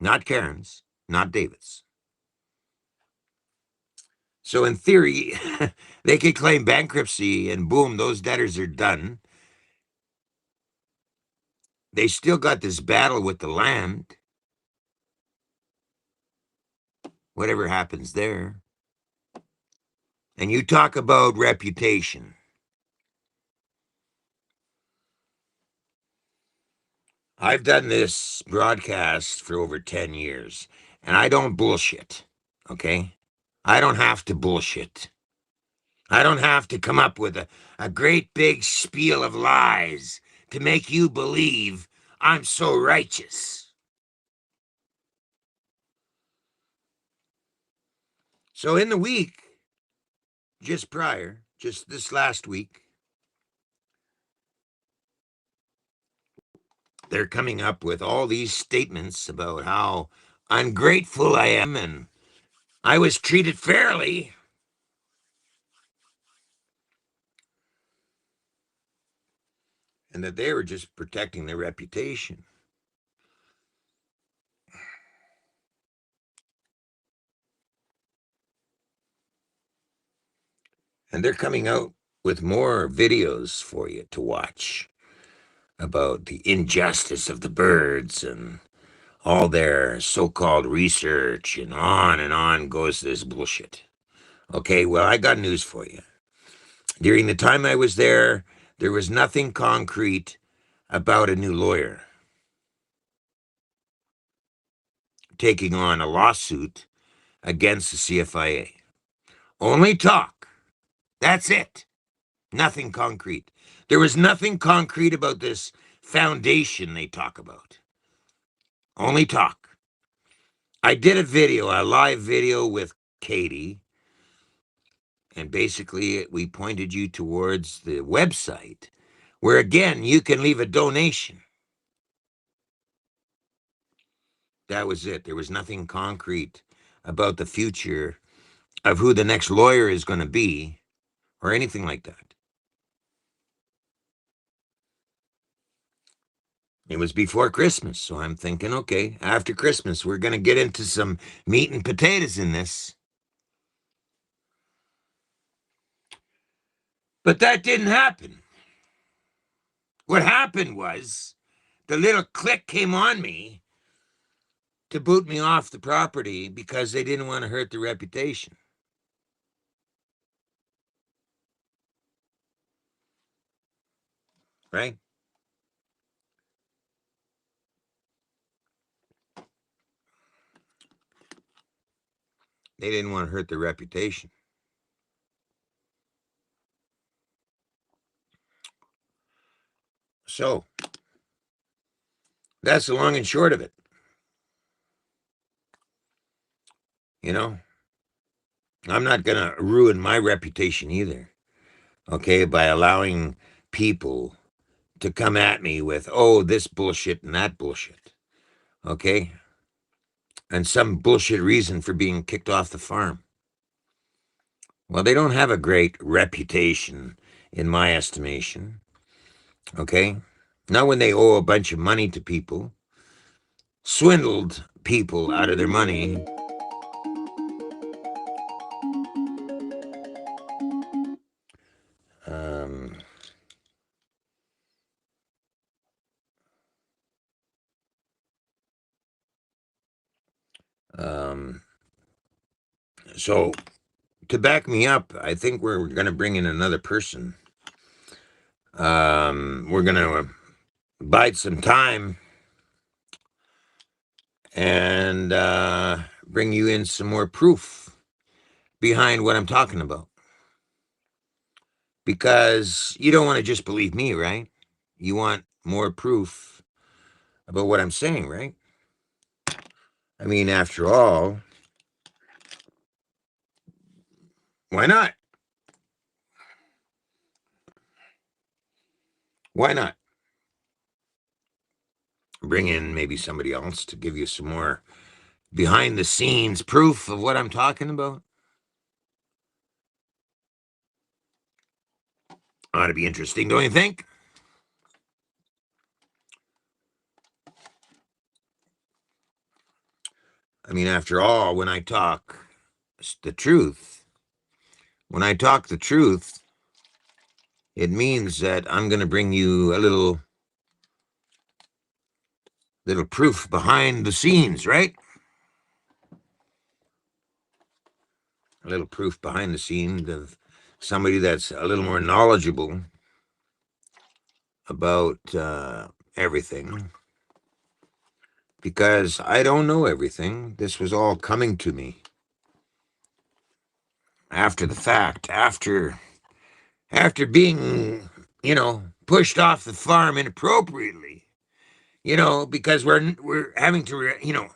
Not Karen's, not David's. So in theory, they could claim bankruptcy and boom, those debtors are done. They still got this battle with the land. Whatever happens there. And you talk about reputation. I've done this broadcast for over 10 years, and I don't bullshit, okay? I don't have to bullshit. I don't have to come up with a great big spiel of lies to make you believe I'm so righteous. So in the week, just this last week, they're coming up with all these statements about how ungrateful I am and I was treated fairly. And that they were just protecting their reputation. And they're coming out with more videos for you to watch about the injustice of the birds and all their so-called research, and on goes this bullshit. Okay, well, I got news for you. During the time I was there was nothing concrete about a new lawyer taking on a lawsuit against the CFIA. Only talk. That's it. Nothing concrete. There was nothing concrete about this foundation they talk about. Only talk. I did a live video with Katie, and basically we pointed you towards the website where, again, you can leave a donation. That was it. There was nothing concrete about the future of who the next lawyer is going to be or anything like that. It was before Christmas, so I'm thinking, okay, after Christmas, we're going to get into some meat and potatoes in this. But that didn't happen. What happened was the little clique came on me to boot me off the property because they didn't want to hurt the reputation. right? They didn't want to hurt their reputation. So that's the long and short of it. You know, I'm not going to ruin my reputation either, okay, by allowing people to come at me with, oh, this bullshit and that bullshit, okay, and some bullshit reason for being kicked off the farm. Well, they don't have a great reputation, in my estimation, okay? Not when they owe a bunch of money to people, swindled people out of their money. Um, um, so to back me up, I think we're going to bring in another person. We're going to bide some time and bring you in some more proof behind what I'm talking about. Because you don't want to just believe me, right? You want more proof about what I'm saying, right? I mean, after all, why not? Why not? Bring in maybe somebody else to give you some more behind the scenes proof of what I'm talking about. Ought to be interesting, don't you think? I mean, after all, when I talk the truth, when I talk the truth, it means that I'm going to bring you a little proof behind the scenes, right? A little proof behind the scenes of somebody that's a little more knowledgeable about everything. Because I don't know everything. This was all coming to me after the fact, after being, pushed off the farm inappropriately, because we're having to,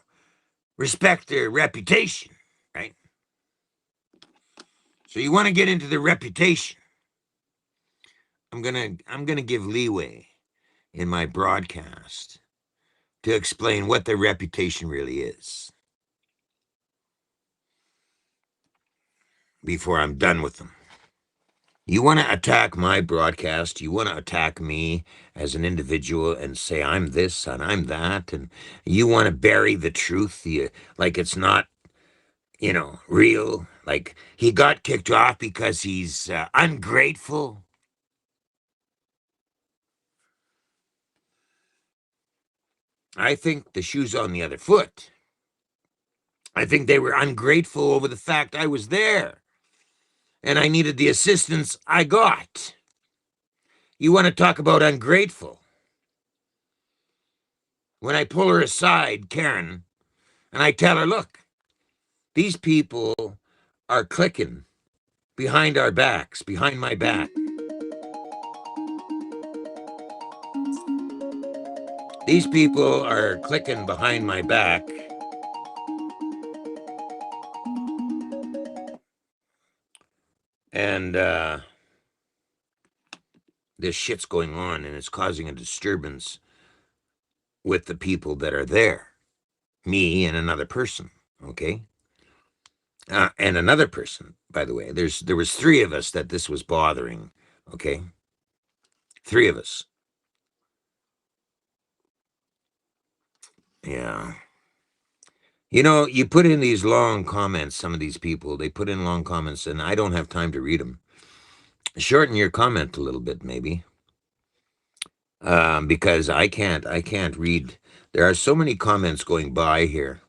respect their reputation, right? So you want to get into the reputation. I'm gonna give leeway in my broadcast to explain what their reputation really is before I'm done with them. You want to attack my broadcast, you want to attack me as an individual and say I'm this and I'm that, and you want to bury the truth like it's not, real, like he got kicked off because he's ungrateful. I think the shoe's on the other foot. I think they were ungrateful over the fact I was there and I needed the assistance I got. You want to talk about ungrateful? When I pull her aside, Karen, and I tell her, look, these people are clicking behind our backs, behind my back. These people are clicking behind my back. And this shit's going on and it's causing a disturbance with the people that are there. Me and another person, okay? And another person, by the way. There was three of us that this was bothering, okay? Three of us. Yeah. You put in these long comments, some of these people, they put in long comments, and I don't have time to read them. Shorten your comment a little bit, maybe. Because I can't read. There are so many comments going by here,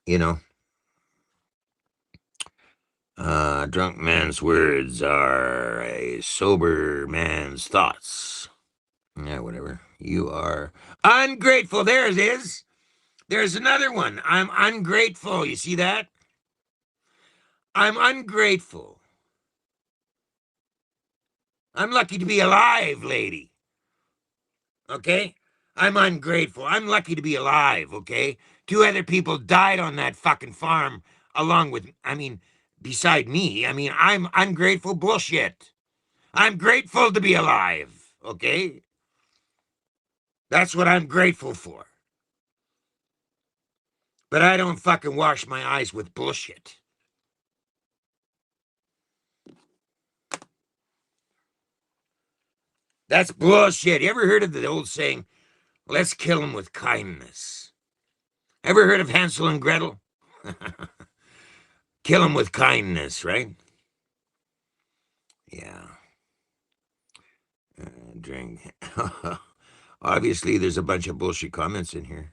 you know. Drunk man's words are a sober man's thoughts. You are ungrateful. There it is. There's another one. I'm ungrateful. You see that? I'm ungrateful. I'm lucky to be alive, lady. Okay? I'm ungrateful. I'm lucky to be alive, okay? 2 other people died on that fucking farm along with, beside me. I'm ungrateful bullshit. I'm grateful to be alive, okay? That's what I'm grateful for. But I don't fucking wash my eyes with bullshit. That's bullshit. You ever heard of the old saying, let's kill him with kindness? Ever heard of Hansel and Gretel? Kill him with kindness, right? Yeah. Drink. Obviously, there's a bunch of bullshit comments in here.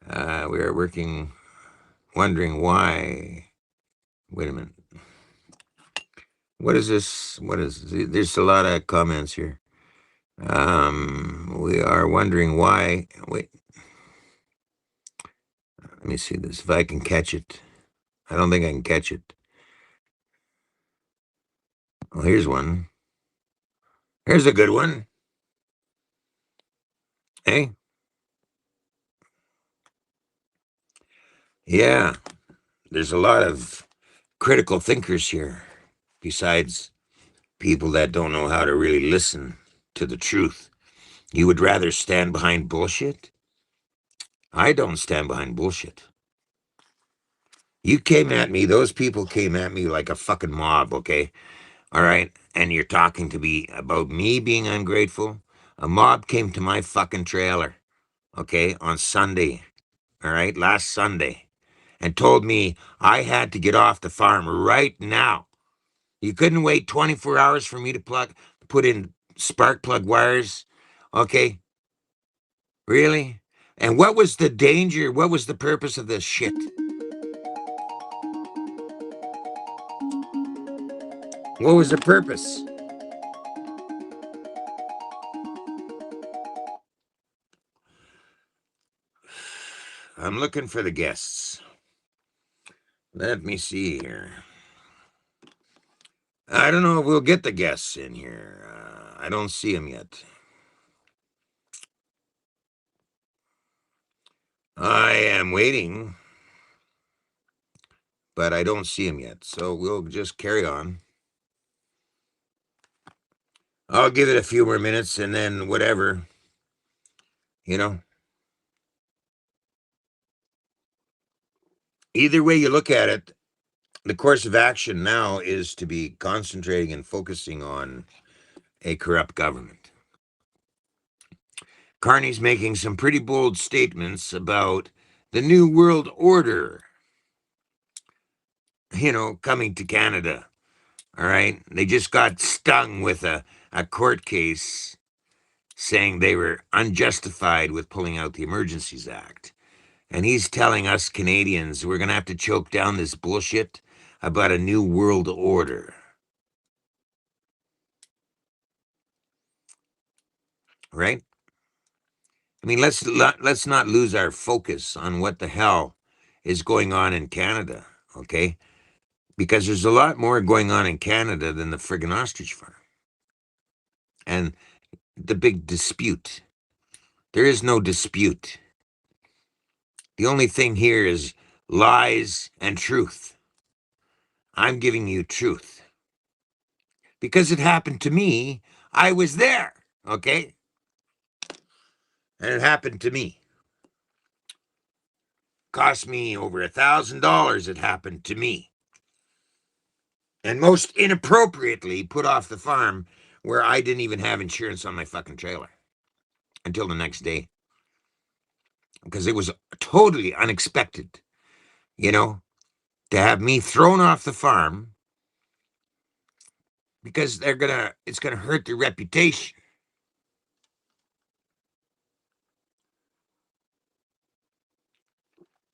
We are wondering why. Wait a minute. What is this? There's a lot of comments here. We are wondering why. Wait, let me see this, if I can catch it. I don't think I can catch it. Oh, here's one. Here's a good one. Hey? Yeah, there's a lot of critical thinkers here, besides people that don't know how to really listen to the truth. You would rather stand behind bullshit? I don't stand behind bullshit. You came at me, those people came at me like a fucking mob, okay? All right? And you're talking to me about me being ungrateful? A mob came to my fucking trailer, okay, on Sunday, all right, last Sunday, and told me I had to get off the farm right now. You couldn't wait 24 hours for me to put in spark plug wires, okay? Really? And what was the danger? What was the purpose of this shit? What was the purpose? I'm looking for the guests. Let me see here. I don't know if we'll get the guests in here. I don't see them yet. I am waiting, but I don't see them yet. So we'll just carry on. I'll give it a few more minutes and then whatever, you know. Either way you look at it, the course of action now is to be concentrating and focusing on a corrupt government. Carney's making some pretty bold statements about the New World Order, coming to Canada. All right. They just got stung with a court case saying they were unjustified with pulling out the Emergencies Act. And he's telling us Canadians we're going to have to choke down this bullshit about a new world order. Right? Let's not lose our focus on what the hell is going on in Canada, okay? Because there's a lot more going on in Canada than the friggin' ostrich farm. And the big dispute. There is no dispute. The only thing here is lies and truth. I'm giving you truth. Because it happened to me, I was there, okay? And it happened to me. Cost me over $1,000, it happened to me. And most inappropriately put off the farm where I didn't even have insurance on my fucking trailer until the next day. Because it was totally unexpected, to have me thrown off the farm because it's gonna hurt their reputation.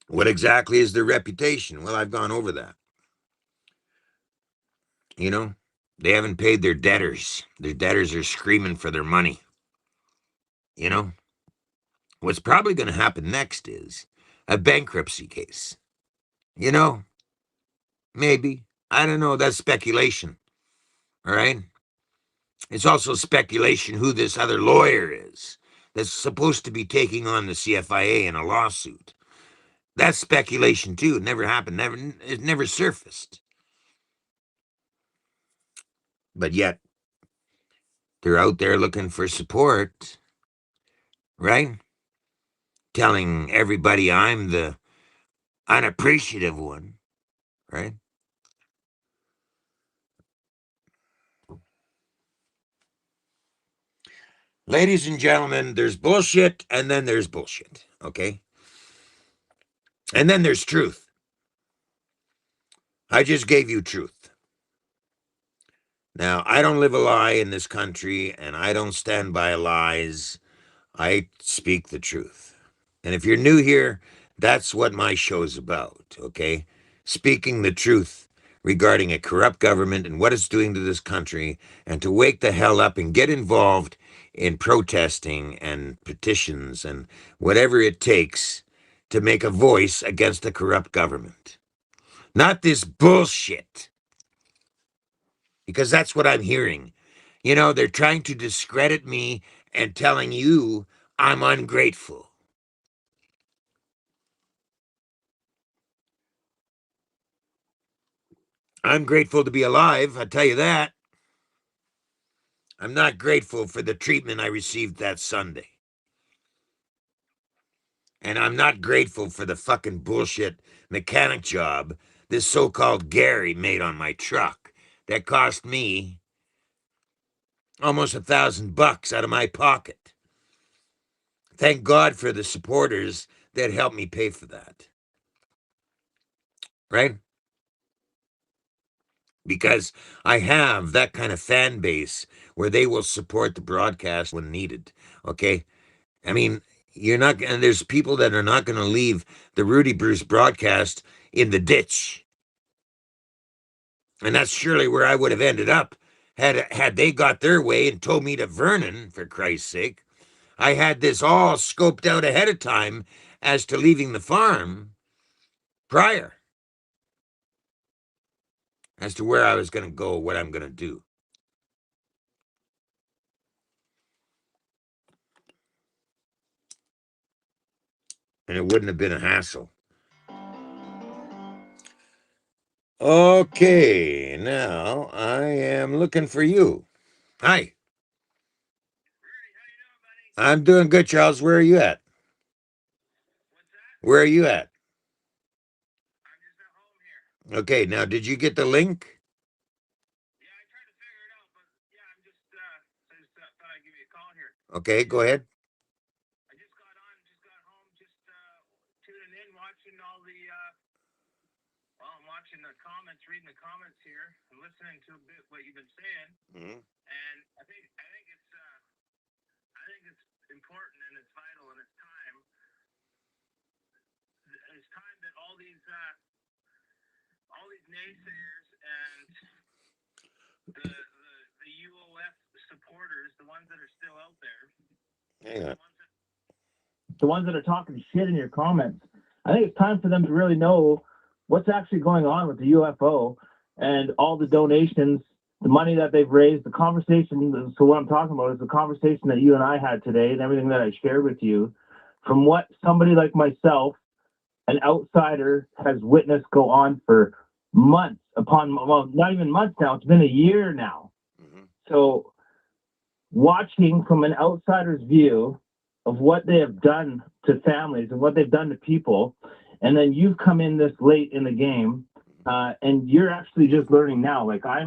What exactly is their reputation? Well, I've gone over that. They haven't paid their debtors. Their debtors are screaming for their money. You know, what's probably going to happen next is a bankruptcy case. You know, maybe. I don't know. That's speculation. All right. It's also speculation who this other lawyer is that's supposed to be taking on the CFIA in a lawsuit. That's speculation too. It never happened. It never surfaced. But yet they're out there looking for support, right? Telling everybody I'm the unappreciative one, right? Ladies and gentlemen, there's bullshit and then there's bullshit, okay? And then there's truth. I just gave you truth. Now, I don't live a lie in this country and I don't stand by lies. I speak the truth. And if you're new here, that's what my show's about, okay? Speaking the truth regarding a corrupt government and what it's doing to this country, and to wake the hell up and get involved in protesting and petitions and whatever it takes to make a voice against a corrupt government. Not this bullshit, because that's what I'm hearing. You know, they're trying to discredit me and telling you I'm ungrateful. I'm grateful to be alive, I tell you that. I'm not grateful for the treatment I received that Sunday. And I'm not grateful for the fucking bullshit mechanic job this so-called Gary made on my truck that cost me almost $1,000 out of my pocket. Thank God for the supporters that helped me pay for that. Right? Because I have that kind of fan base where they will support the broadcast when needed. Okay? I mean, you're not, and there's people that are not going to leave the Rudy Bruce broadcast in the ditch. And that's surely where I would have ended up had they got their way and told me to Vernon, for Christ's sake. I had this all scoped out ahead of time as to leaving the farm prior, as to where I was going to go, what I'm going to do. And it wouldn't have been a hassle. Okay, now I am looking for you. Hi. I'm doing good, Charles. Where are you at? Where are you at? Okay, now did you get the link? Okay, go ahead. Mhm. Hang on. The ones that are talking shit in your comments, I think it's time for them to really know what's actually going on with the UFO and all the donations, the money that they've raised, the conversation. So what I'm talking about is the conversation that you and I had today and everything that I shared with you, from what somebody like myself, an outsider, has witnessed go on for months upon, well, not even months now, it's been a year now. Mm-hmm. So watching from an outsider's view of what they have done to families and what they've done to people, and then you've come in this late in the game, and you're actually just learning now. Like I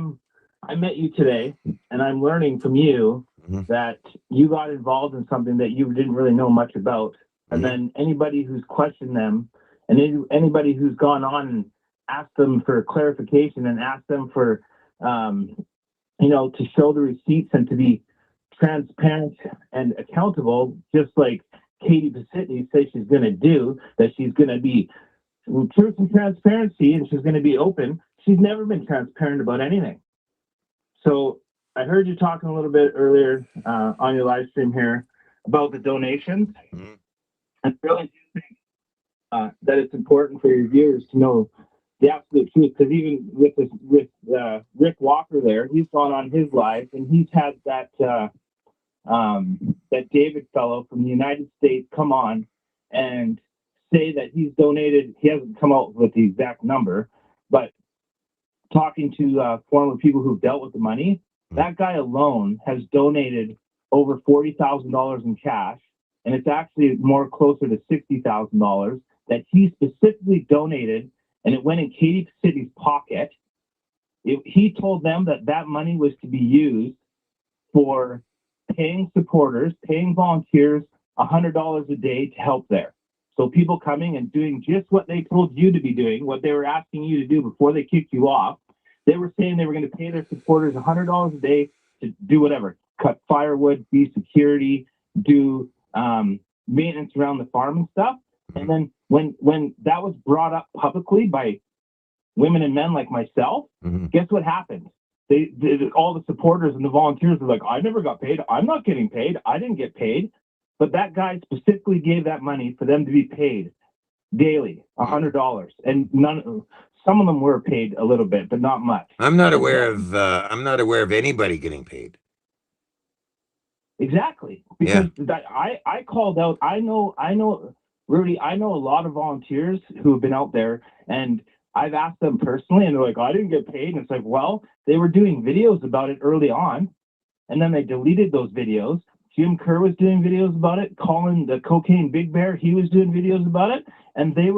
met you today, and I'm learning from you Mhm. that you got involved in something that you didn't really know much about. And Mhm. then anybody who's questioned them, and anybody who's gone on and asked them for clarification and asked them for, to show the receipts and to be transparent and accountable, just like Katie Pasitny says she's going to do, that she's going to be truth and transparency and she's going to be open. She's never been transparent about anything. So I heard you talking a little bit earlier on your live stream here about the donations. Mhm. And really do think that it's important for your viewers to know the absolute truth. Because even with Rick Walker there, he's gone on his live and he's had that David fellow from the United States come on and say that he's donated. He hasn't come out with the exact number, but talking to former people who've dealt with the money, that guy alone has donated over $40,000 in cash, and it's actually more closer to $60,000 that he specifically donated, and it went in Katie Pacity's pocket. He told them that that money was to be used for paying supporters, paying volunteers $100 a day to help there. So people coming and doing just what they told you to be doing, what they were asking you to do before they kicked you off. They were saying they were going to pay their supporters $100 a day to do whatever, cut firewood, be security, do maintenance around the farm and stuff. And then when that was brought up publicly by women and men like myself, guess what happened? All the supporters and the volunteers were like, I never got paid. I'm not getting paid. I didn't get paid. But that guy specifically gave that money for them to be paid daily, $100. And some of them were paid a little bit, but not much. I'm not aware of anybody getting paid. Exactly. Because I called out, I know, Rudy, I know a lot of volunteers who have been out there, and I've asked them personally, and they're like, I didn't get paid. And it's like, well, they were doing videos about it early on, and then they deleted those videos. Jim Kerr was doing videos about it. Colin, the Cocaine Big Bear, he was doing videos about it, and they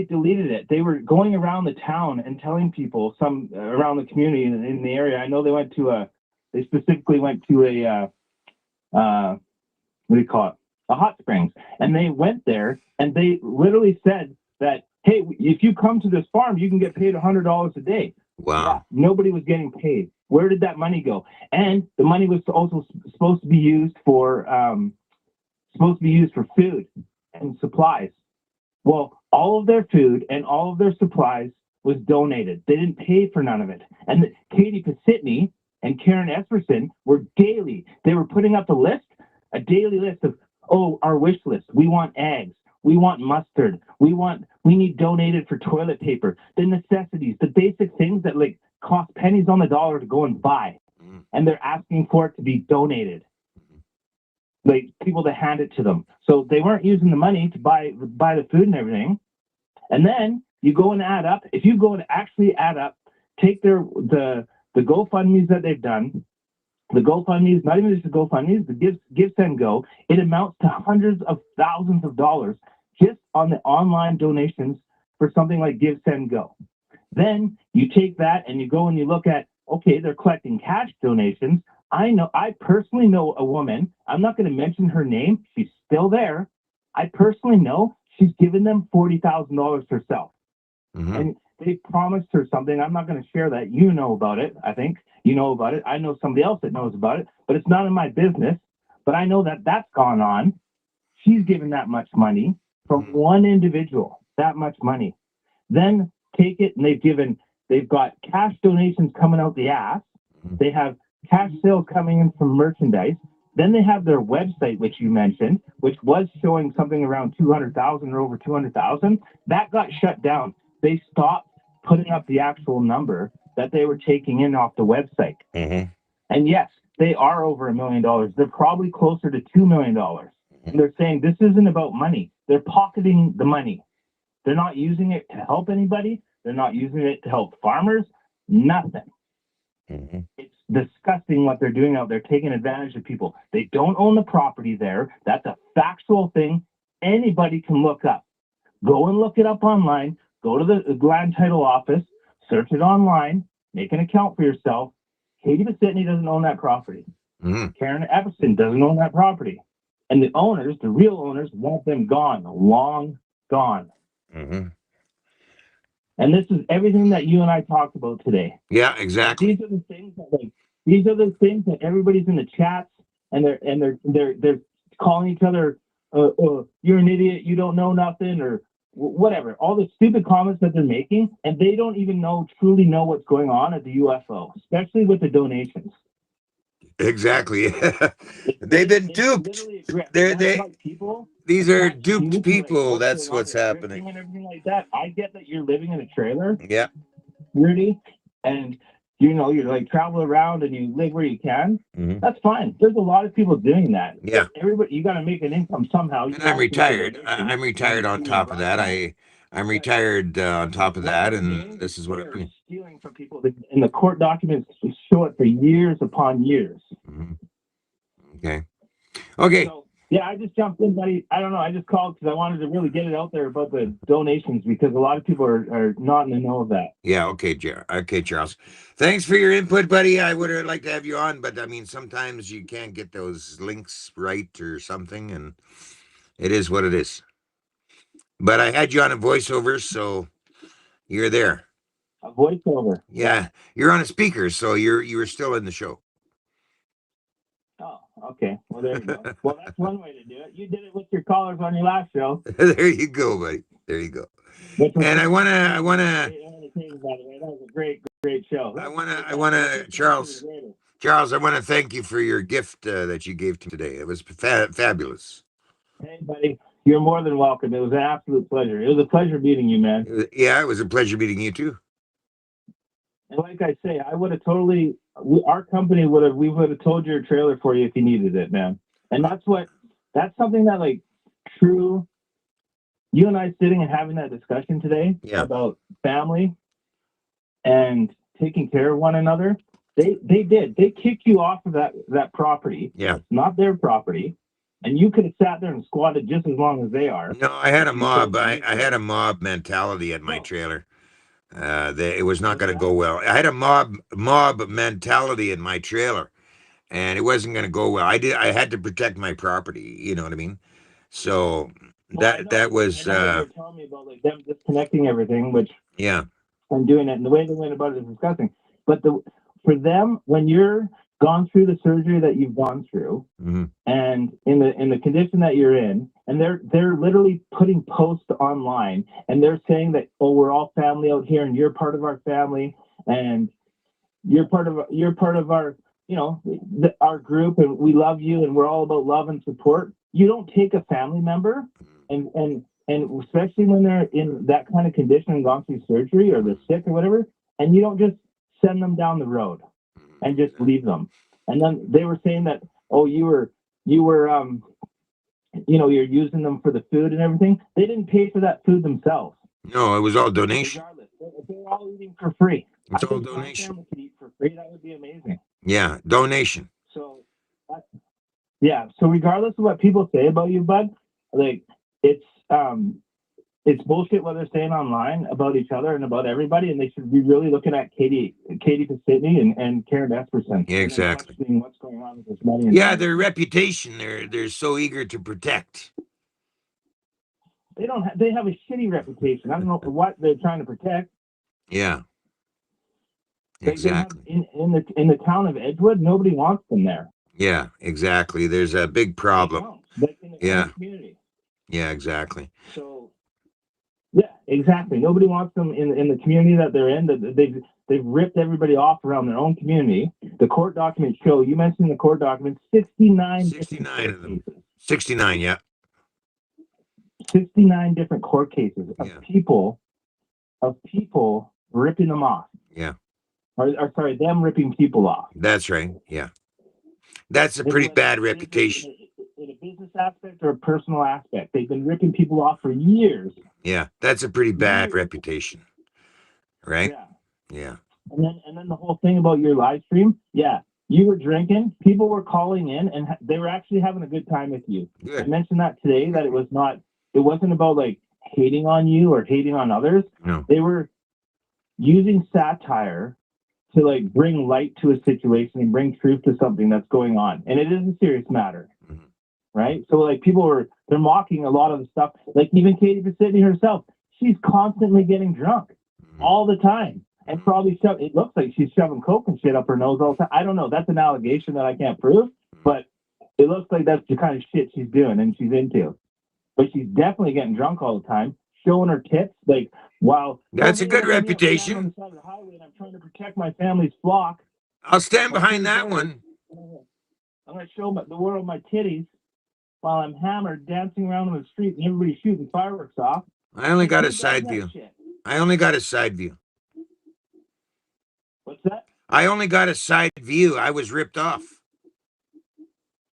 deleted it. They were going around the town and telling people, some around the community in the area. I know they specifically went to what do you call it? A hot springs. And they went there and they literally said that, hey, if you come to this farm, you can get paid $100 a day. Wow. Yeah, nobody was getting paid. Where did that money go? And the money was also supposed to be used for food and supplies. Well, all of their food and all of their supplies was donated. They didn't pay for none of it. And Katie Pacitti and Karen Esperson were daily. They were putting up a daily list of, our wish list. We want eggs. We want mustard. We need donated for toilet paper. The necessities, the basic things that like cost pennies on the dollar to go and buy. And they're asking for it to be donated. Like people to hand it to them. So they weren't using the money to buy the food and everything. And then you go and add up. If you go and actually add up, take the GoFundMes that they've done, the GoFundMes, not even just the GoFundMes, the Give Send Go, it amounts to hundreds of thousands of dollars just on the online donations for something like Give Send Go. Then you take that and you go and you look at, okay, they're collecting cash donations. I personally know a woman, I'm not going to mention her name, she's still there. I personally know she's given them $40,000 herself. And they promised her something. I'm not going to share that. You know about it, I think. You know about it. I know somebody else that knows about it, but it's not in my business. But I know that that's gone on. She's given that much money from one individual, that much money. Then take it and they've got cash donations coming out the ass. They have cash sales coming in from merchandise. Then they have their website, which you mentioned, which was showing something around 200,000 or over 200,000. That got shut down. They stopped putting up the actual number that they were taking in off the website. And yes, they are over $1 million. They're probably closer to $2 million. And they're saying this isn't about money. They're pocketing the money. They're not using it to help anybody. They're not using it to help farmers. Nothing. It's disgusting what they're doing out there, taking advantage of people. They don't own the property there. That's a factual thing anybody can look up. Go and look it up online. Go to the land title office, search it online, make an account for yourself. Katie Pacitti doesn't own that property. Karen Everson doesn't own that property. And the owners, the real owners, want them gone, long gone. And this is everything that you and I talked about today. Yeah, exactly. These are the things that everybody's in the chats and they're calling each other, you're an idiot, you don't know nothing, or whatever. All the stupid comments that they're making, and they don't even truly know what's going on at the UFO, especially with the donations. Exactly. It's They've been it's duped. literally a grift. And They're that's they why people these are attach duped you to like people. what's That's going on what's with happening. drifting and everything like that. I get that you're living in a trailer, Yeah. Rudy, and you know you're like travel around and you live where you can. Hmm. That's fine. There's a lot of people doing that. Yeah. Everybody, you got to make an income somehow. And You're I'm asking for retired. donations I'm retired on to your top of that. restaurant. I'm But retired on top of what that, they're and doing is this is what they I'm are doing. stealing from people, and the court documents show it for years upon years. Hmm. Okay. Okay. So yeah, I just jumped in, buddy. I don't know. I just called because I wanted to really get it out there about the donations because a lot of people are not in the know of that. Yeah. Okay, okay, Charles. Thanks for your input, buddy. I would have liked to have you on, but I mean, sometimes you can't get those links right or something, and it is what it is. But I had you on a voiceover, so you're there. A voiceover. Yeah, you're on a speaker, so you were still in the show. Oh, okay. Well, there you go. Well, that's one way to do it. You did it with your callers on your last show. There you go, buddy. There you go. Which was And I wanna, great entertaining, by the way. That was a great show. Charles, I want to thank you for your gift that you gave to me today. It was fabulous. Hey, buddy, you're more than welcome. It was an absolute pleasure. It was a pleasure meeting you, man. Yeah, it was a pleasure meeting you too. And like I say, I would have totally, our company we would have told your trailer for you if you needed it, man. And that's something that like true, you and I sitting and having that discussion today about family and taking care of one another. They kicked you off of that property. Yeah. It's not their property. And you could have sat there and squatted just as long as they are. No, I had a mob. I had a mob mentality at my trailer. It was not going to go well. I had a mob mentality in my trailer, and it wasn't going to go well. I had to protect my property. You know what I mean? So that was I know you were telling me about like them disconnecting everything, which yeah. I'm doing it, and the way they went about it is disgusting. But for them, when you're gone through the surgery that you've gone through, Mm-hmm. and in the condition that you're in, and they're literally putting posts online, and they're saying that, oh, we're all family out here, and you're part of our family, and you're part of our, you know, our group, and we love you, and we're all about love and support. You don't take a family member and especially when they're in that kind of condition and gone through surgery or they're sick or whatever, and you don't just send them down the road and just leave them. And then they were saying that, oh, you were you know, you're using them for the food and everything. They didn't pay for that food themselves. No, it was all donation. Regardless, they're all eating for free. It's all think donation. My family could eat for free. That would be amazing. Yeah, donation. So, yeah. So regardless of what people say about you, bud, like it's bullshit what they're saying online about each other and about everybody, and they should be really looking at Katie Pasidney and Karen Esperson. Yeah, exactly. And what's going on with this money? Yeah, their reputation. They're so eager to protect. They don't. They have a shitty reputation. I don't know what they're trying to protect. Yeah. Exactly. In the town of Edgewood, nobody wants them there. Yeah, exactly. There's a big problem. Yeah. Community. Yeah, exactly. So, yeah, exactly. Nobody wants them in the community that they're in. They've ripped everybody off around their own community. The court documents show. You mentioned the court documents. 69 of them. Cases. 69, yeah. 69 different court cases of people ripping them off. Yeah. Or sorry, them ripping people off. That's right. Yeah. That's a pretty bad reputation. In a business aspect or a personal aspect. They've been ripping people off for years. Yeah, that's a pretty bad reputation. Right? Yeah. And then the whole thing about your live stream, yeah. You were drinking, people were calling in, and they were actually having a good time with you. Good. I mentioned that today, that it wasn't about like hating on you or hating on others. No. They were using satire to like bring light to a situation and bring truth to something that's going on. And it is a serious matter. Mm-hmm. Right? So like they're mocking a lot of the stuff. Like even Katie Pasidney herself, she's constantly getting drunk all the time. And probably it looks like she's shoving coke and shit up her nose all the time. I don't know. That's an allegation that I can't prove, but it looks like that's the kind of shit she's doing and she's into. But she's definitely getting drunk all the time, showing her tits. Like, wow. That's a good reputation. On the side of the highway and I'm trying to protect my family's flock. I'll stand behind that one. I'm going to show the world my titties while I'm hammered, dancing around on the street, and everybody's shooting fireworks off. I only got Who a does side that view. shit? I only got a side view. What's that? I only got a side view. I was ripped off.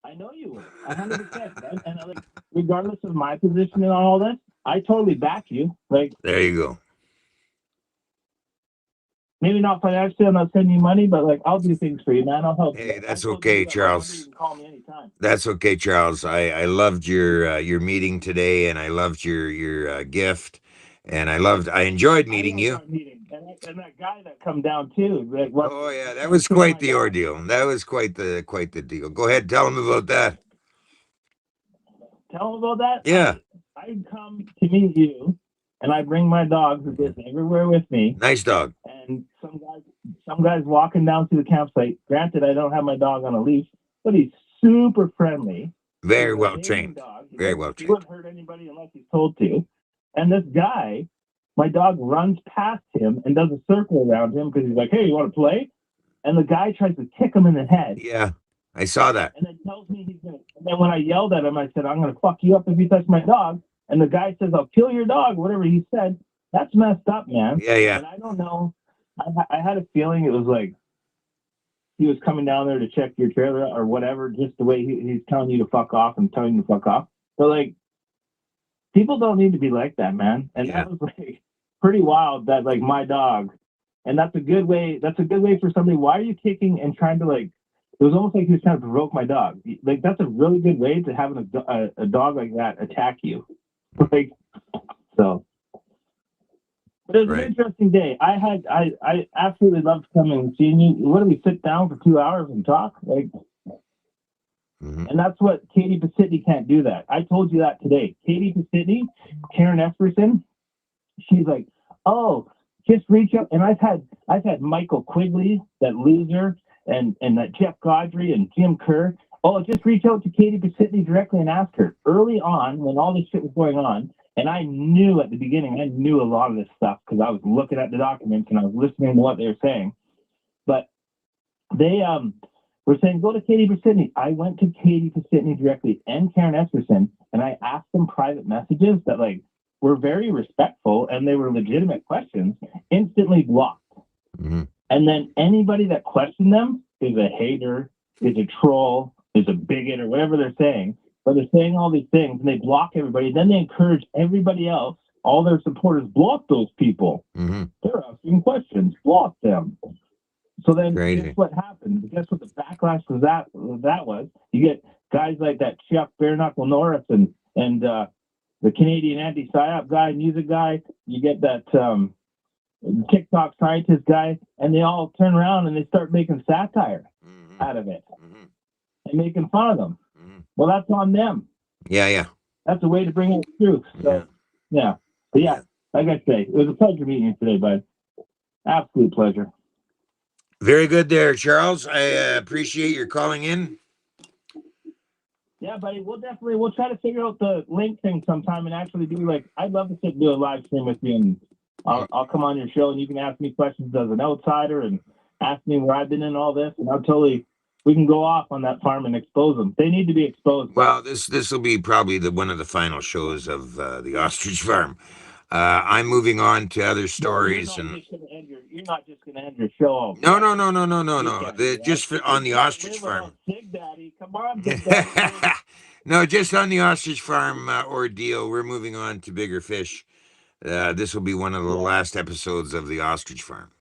I know you were 100%. And like, regardless of my position in all this, I totally back you. Like, There you go. maybe not financially, I'm not sending you money, but like, I'll do things for you, man. I'll help you. Hey, that's I told okay, you that my number, you Charles. can call me anytime. That's okay, Charles. I loved your meeting today, and I loved your gift, and I enjoyed I meeting loved you. our meeting, and that guy that come down too. Like, what? Oh yeah, that Trying to was kick quite my the dog. ordeal. That was quite the deal. Go ahead, tell him about that. Tell him about that. Yeah, I come to meet you, and I bring my dog who goes everywhere with me. nice dog. And some guys walking down to the campsite. Granted, I don't have my dog on a leash, but he's super friendly. Very He's a well Canadian trained. dog. Very well He trained. wouldn't hurt anybody unless he's told to. And this guy, my dog runs past him and does a circle around him because he's like, "Hey, you want to play?" And the guy tries to kick him in the head. Yeah, I saw that. And then tells me he's gonna. And then when I yelled at him, I said, "I'm gonna fuck you up if you touch my dog." And the guy says, "I'll kill your dog," whatever he said. That's messed up, man. Yeah. And I don't know. I had a feeling it was like he was coming down there to check your trailer or whatever, just the way he's telling you to fuck off and telling you to fuck off. But like, people don't need to be like that, man. And Yeah. that was like pretty wild that like my dog, and that's a good way. That's a good way for somebody. Why are you kicking and trying to like? It was almost like he was trying to provoke my dog. Like that's a really good way to have a dog like that attack you. Like so. But it was Right. an interesting day. I absolutely loved coming and seeing you. What do we sit down for 2 hours and talk? Like, and that's what Katie Pacitti can't do that. I told you that today. Katie Pacitti, Karen Esperson, she's like, oh, just reach out. And I've had Michael Quigley, that loser, and that Jeff Godry and Jim Kerr. Oh, just reach out to Katie Pacitti directly and ask her. Early on, when all this shit was going on, and I knew at the beginning, I knew a lot of this stuff because I was looking at the documents and I was listening to what they were saying. But they were saying, go to Katie Pacitti. I went to Katie Pacitti directly and Karen Esperson, and I asked them private messages that like were very respectful and they were legitimate questions, instantly blocked. Mm-hmm. And then anybody that questioned them is a hater, is a troll, is a bigot, or whatever they're saying. But they're saying all these things and they block everybody. Then they encourage everybody else, all their supporters, block those people. Mm-hmm. They're asking questions, block them. So then Crazy. guess what happened? Guess what the backlash was that was? You get guys like that Chuck Bare Knuckle Norris and the Canadian anti-psyop guy, music guy. You get that TikTok scientist guy, and they all turn around and they start making satire out of it and making fun of them. Well, that's on them. Yeah. That's a way to bring out truth. So, yeah. But yeah, like I say, it was a pleasure meeting you today, bud. Absolute pleasure. Very good there, Charles. I appreciate your calling in. Yeah, buddy, we'll try to figure out the link thing sometime and actually do like, I'd love to sit and do a live stream with you, and I'll come on your show and you can ask me questions as an outsider and ask me where I've been in all this, and we can go off on that farm and expose them. They need to be exposed. Well, this will be probably one of the final shows of the Ostrich Farm. I'm moving on to other stories, You're not just going to end your show. No. Just on the Ostrich Farm. Big Daddy, come on, Big Daddy. No, just on the Ostrich Farm ordeal. We're moving on to bigger fish. This will be one of the last episodes of the Ostrich Farm.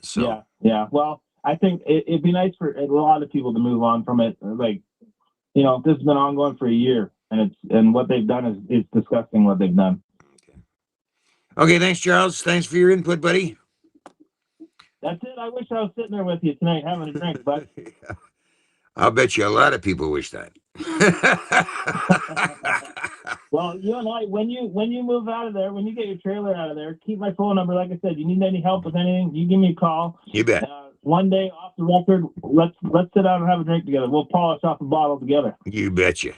So yeah. Well, I think it'd be nice for a lot of people to move on from it. Like, you know, this has been ongoing for a year, and what they've done is disgusting. What they've done. Okay, thanks, Charles. Thanks for your input, buddy. That's it. I wish I was sitting there with you tonight having a drink, bud. I'll bet you a lot of people wish that. Well, you and I, when you move out of there, when you get your trailer out of there, keep my phone number. Like I said, you need any help with anything, you give me a call. You bet. One day off the record, let's sit down and have a drink together. We'll polish off a bottle together. You betcha.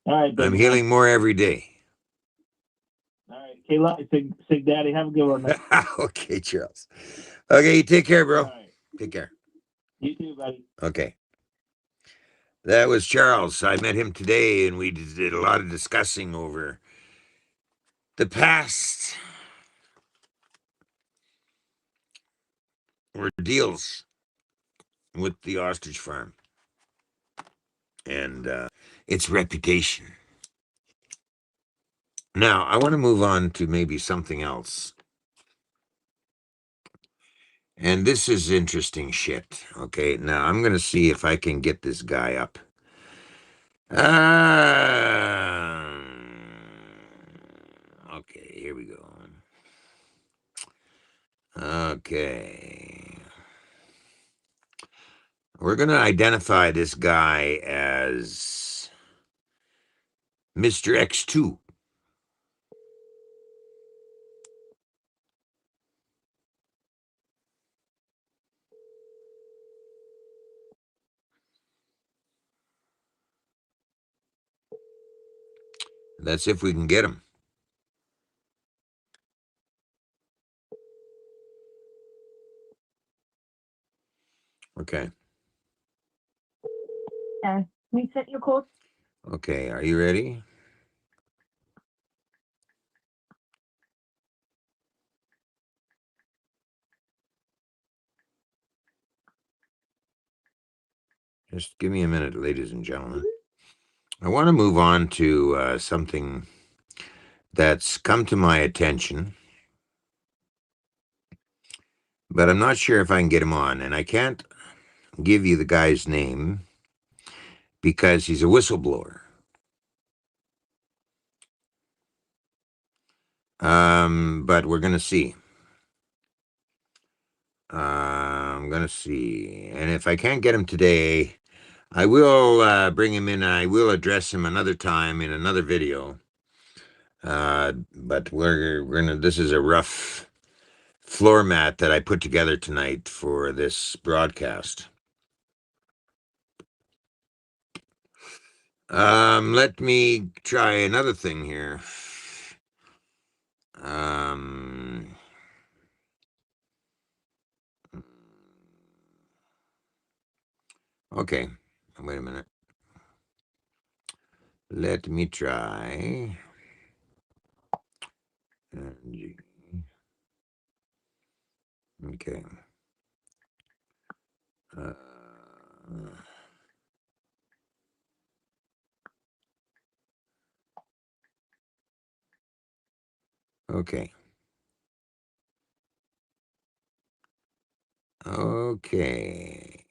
All right, I'm healing more every day. All right, Kayla, Sig Daddy, have a good one, man. Okay, Charles. Okay, take care, bro. All right. Take care. You too, buddy. Okay. That was Charles. I met him today, and we did a lot of discussing over the past ordeals with the ostrich farm and its reputation. Now, I want to move on to maybe something else. And this is interesting shit. Okay, now I'm going to see if I can get this guy up. Okay, here we go. Okay. We're going to identify this guy as Mr. X2. Let's see if we can get him. Okay. We sent you code. Okay, are you ready? Just give me a minute, ladies and gentlemen. I want to move on to something that's come to my attention, but I'm not sure if I can get him on, and I can't give you the guy's name because he's a whistleblower. But we're gonna see. I'm gonna see, and if I can't get him today, I will bring him in. I will address him another time in another video. But we're gonna. This is a rough floor mat that I put together tonight for this broadcast. Let me try another thing here. Um, okay, wait a minute. Let me try. Okay. Uh, okay. Okay.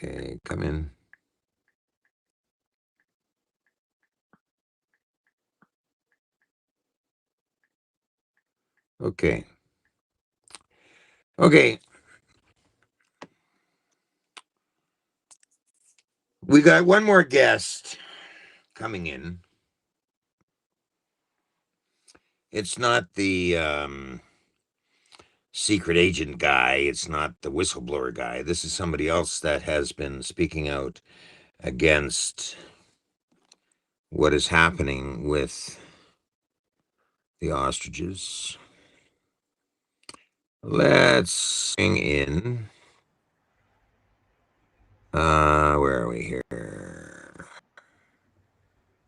Okay, come in. Okay. Okay. We got one more guest coming in. It's not the secret agent guy. It's not the whistleblower guy. This is somebody else that has been speaking out against what is happening with the ostriches. Let's bring in. Where are we here?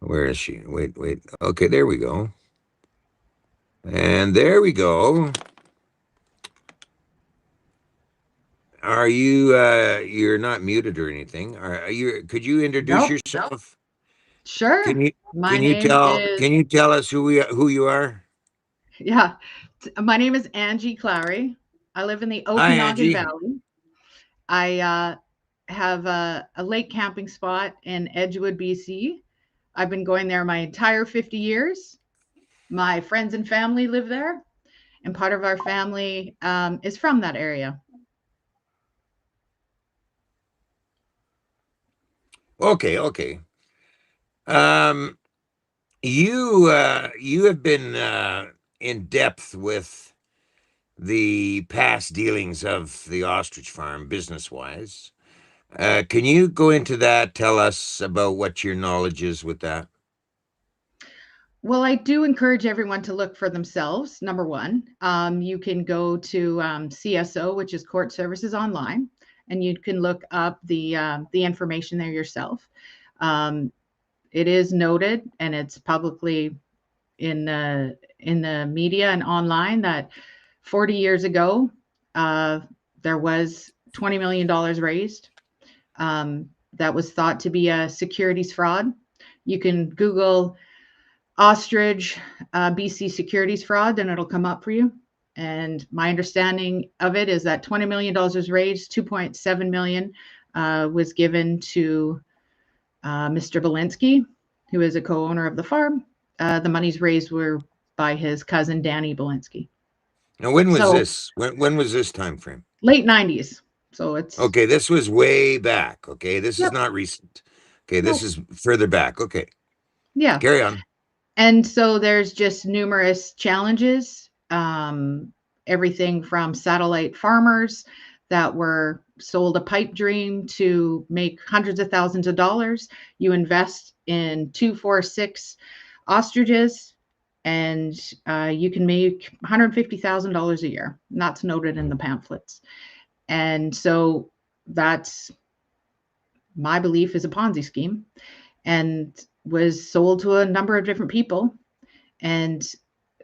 Where is she? Wait. Okay, there we go. And there we go. Are you you're not muted or anything? Are you could you introduce Nope. yourself? Sure. Can you My name is, can you tell us who you are? yeah, my name is Angie Clary. I live in the Hi, Okanagan Angie. Valley. I have a lake camping spot in Edgewood, BC. I've been going there my entire 50 years. My friends and family live there, and part of our family is from that area. Okay. Um you have been in depth with the past dealings of the ostrich farm business wise. Can you go into that? Tell us about what your knowledge is with that. Well, I do encourage everyone to look for themselves. Number one, you can go to CSO, which is Court Services Online, and you can look up the information there yourself. Um, it is noted, and it's publicly in the media and online that 40 years ago, there was $20 million raised. That was thought to be a securities fraud. You can Google ostrich BC securities fraud, and it'll come up for you. And my understanding of it is that $20 million was raised, 2.7 million was given to Mr. Belinsky, who is a co-owner of the farm. The monies raised were by his cousin Danny Belinsky. Now, when was So this? When was this time frame? late 90s. So it's Okay, this was way back. Okay, this is yep, not recent. Okay, this no, is further back. Okay, yeah. carry on. And so there's just numerous challenges, everything from satellite farmers that were sold a pipe dream to make hundreds of thousands of dollars. You invest in 246 ostriches, and you can make $150,000 a year. And that's noted in the pamphlets. And so that's my belief is a Ponzi scheme, and was sold to a number of different people. And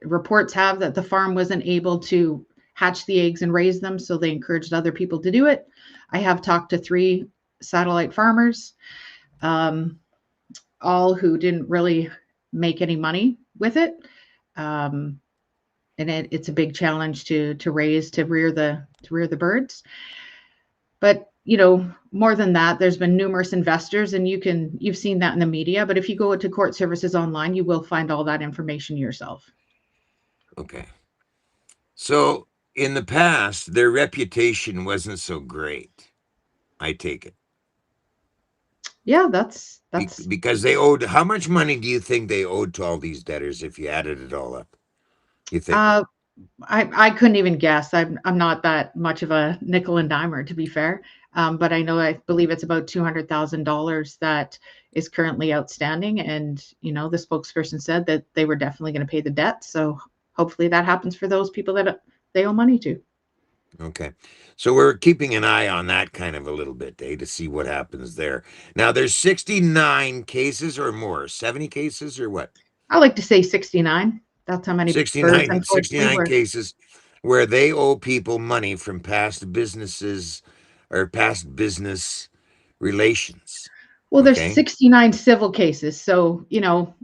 reports have that the farm wasn't able to hatch the eggs and raise them, so they encouraged other people to do it. I have talked to 3 satellite farmers, all who didn't really make any money with it. And it's a big challenge to rear the birds. But more than that, there's been numerous investors, and you've seen that in the media. But if you go to Court Services Online, you will find all that information yourself. Okay. So in the past, their reputation wasn't so great. I take it. Yeah, that's Because they owed, how much money do you think they owed to all these debtors if you added it all up? You think? uh I couldn't even guess. I'm not that much of a nickel and dimer, to be fair. But I believe it's about $200,000 that is currently outstanding. And the spokesperson said that they were definitely going to pay the debt. So hopefully that happens for those people that they owe money to. Okay. So we're keeping an eye on that kind of a little bit, to see what happens there. Now there's 69 cases or more, 70 cases or what? I like to say 69. That's how many birds, 69, unfortunately, 69 were. cases where they owe people money from past businesses or past business relations. Well, there's Okay. 69 civil cases. So,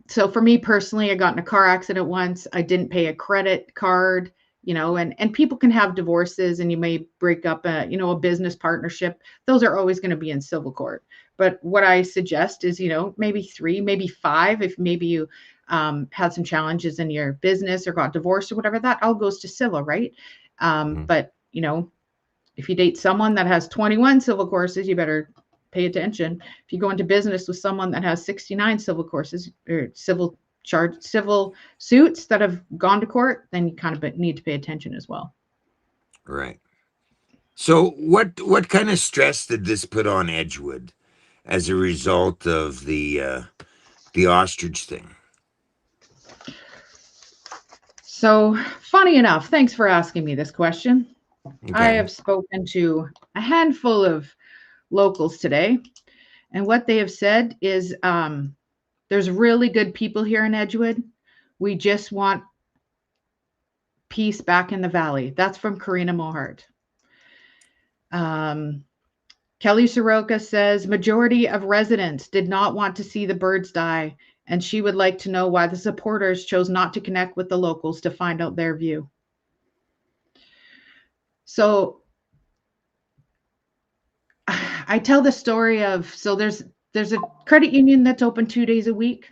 so for me personally, I got in a car accident once. I didn't pay a credit card, and people can have divorces, and you may break up a business partnership. Those are always going to be in civil court. But what I suggest is, maybe 3, maybe 5, if maybe you had some challenges in your business or got divorced or whatever, that all goes to civil, right? But, if you date someone that has 21 civil courses, you better pay attention. If you go into business with someone that has 69 civil courses or civil suits that have gone to court, then you kind of need to pay attention as well. Right. So what kind of stress did this put on Edgewood as a result of the ostrich thing? So funny enough, thanks for asking me this question. Okay. I have spoken to a handful of locals today, and what they have said is there's really good people here in Edgewood. We just want peace back in the valley. That's from Karina Mohart. Kelly Soroka says majority of residents did not want to see the birds die, and she would like to know why the supporters chose not to connect with the locals to find out their view. So I tell the story of, so there's a credit union that's open 2 days a week.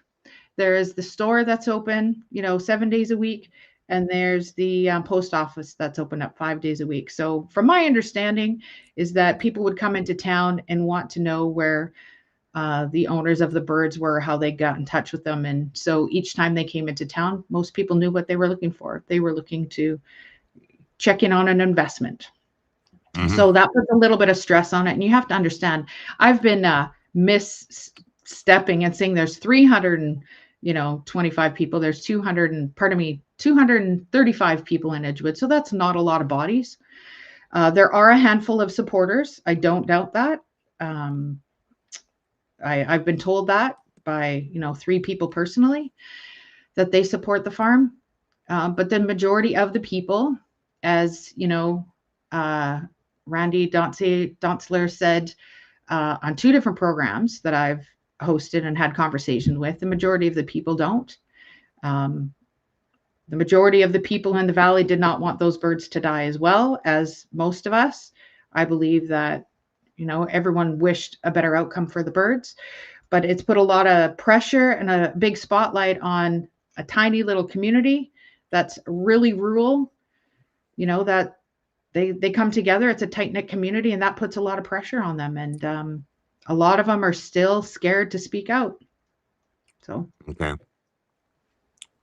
There is the store that's open, 7 days a week. And there's the post office that's open up 5 days a week. So from my understanding is that people would come into town and want to know where the owners of the birds were, how they got in touch with them. And so each time they came into town, most people knew what they were looking for. They were looking to check in on an investment. Mm-hmm. So that puts a little bit of stress on it. And you have to understand, I've been misstepping and saying there's 300 25 people. There's 235 people in Edgewood. So that's not a lot of bodies. There are a handful of supporters. I don't doubt that. Um, I've been told that by, 3 people personally that they support the farm. But the majority of the people, as Randy Donsler said on 2 different programs that I've hosted and had conversations with, the majority of the people don't. Um, the majority of the people in the valley did not want those birds to die as well as most of us. I believe that, everyone wished a better outcome for the birds, but it's put a lot of pressure and a big spotlight on a tiny little community that's really rural, that they come together. It's a tight knit community, and that puts a lot of pressure on them. And a lot of them are still scared to speak out. So, Okay.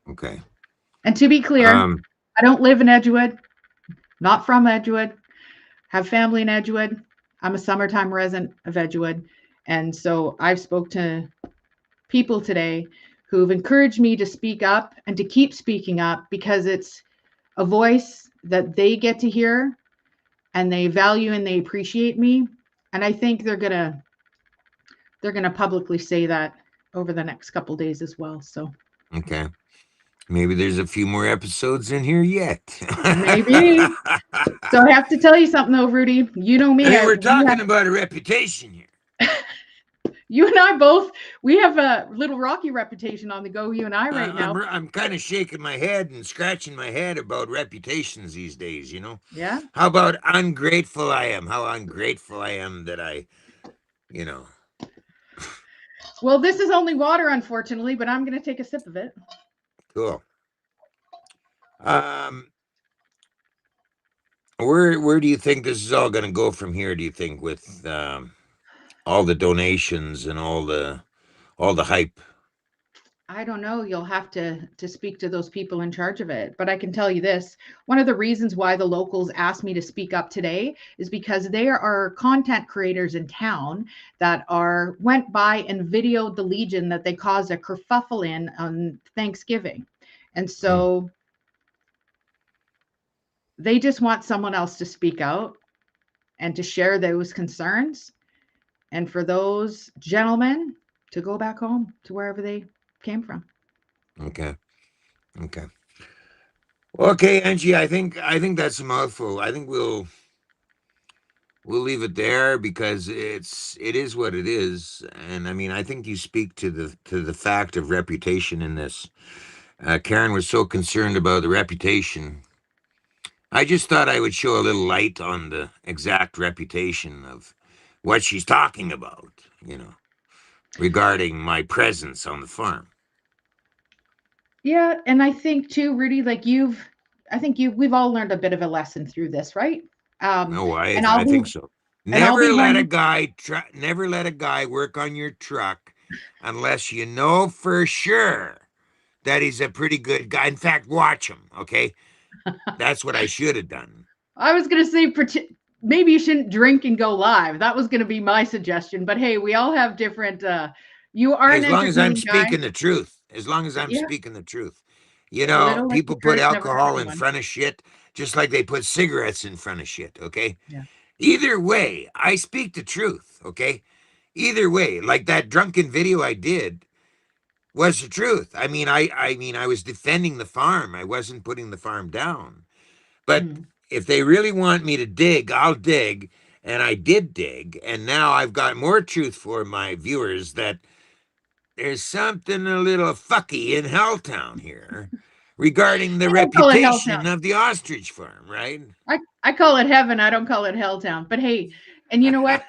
Okay. and to be clear, Um, I don't live in Edgewood, not from Edgewood, have family in Edgewood. I'm a summertime resident of Edgewood. And so I've spoke to people today who've encouraged me to speak up and to keep speaking up because it's a voice that they get to hear and they value and they appreciate me. And I think they're gonna publicly say that over the next couple days as well. So okay. Maybe there's a few more episodes in here yet. maybe. So I have to tell you something though, Rudy. You know me. We're talking about a reputation here. You and I both, we have a little rocky reputation on the go, you and I right now. I'm kind of shaking my head and scratching my head about reputations these days, Yeah. How about ungrateful I am? How ungrateful I am that I. Well, this is only water, unfortunately, but I'm going to take a sip of it. Cool. Where do you think this is all going to go from here? Do you think with all the donations and all the hype? I don't know. You'll have to speak to those people in charge of it. But I can tell you this, one of the reasons why the locals asked me to speak up today is because there are content creators in town that went by and videoed the Legion that they caused a kerfuffle in on Thanksgiving. And so they just want someone else to speak out and to share those concerns. And for those gentlemen to go back home to wherever they came from. Okay. Okay, Angie. I think that's a mouthful. I think we'll leave it there because it is what it is. And I mean, I think you speak to the fact of reputation in this. Karen was so concerned about the reputation. I just thought I would show a little light on the exact reputation of what she's talking about, regarding my presence on the farm. Yeah, and I think too, Rudy, like we've all learned a bit of a lesson through this, right? No, And I think so. I'll be Never let a one. guy work on your truck unless you know for sure that he's a pretty good guy. In fact, watch him, okay? That's what I should have done. I was gonna say maybe you shouldn't drink and go live. That was gonna be my suggestion. But hey, we all have different. You are an As long as I'm entertaining guy. speaking the truth. As long as I'm Yeah, speaking the truth. a little People liquor put is never hurt alcohol in anyone. front of shit, just like they put cigarettes in front of shit, okay? Yeah. Either way, I speak the truth, okay? Either way, like that drunken video I did was the truth. I mean, I was defending the farm. I wasn't putting the farm down. But if they really want me to dig, I'll dig. And I did dig. And now I've got more truth for my viewers that there's something a little fucky in Helltown here regarding the I don't call it Helltown. reputation of the ostrich farm, right? I call it heaven. I don't call it Helltown. But hey, and you know what,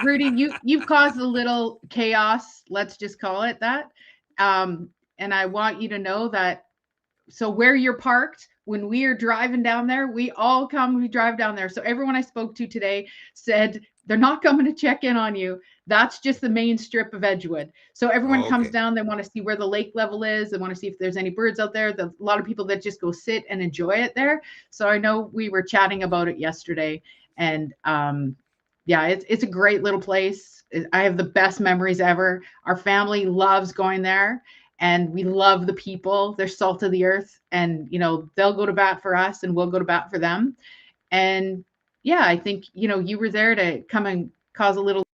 Rudy, you've caused a little chaos. Let's just call it that. And I want you to know that. So where you're parked, when we are driving down there, we drive down there. So everyone I spoke to today said they're not coming to check in on you. That's just the main strip of Edgewood. So everyone comes down, they want to see where the lake level is. They want to see if there's any birds out there. A lot of people that just go sit and enjoy it there. So I know we were chatting about it yesterday, and yeah, it's a great little place. I have the best memories ever. Our family loves going there. and we love the people. They're salt of the earth, and they'll go to bat for us, and we'll go to bat for them. And yeah, I think you were there to come and cause a little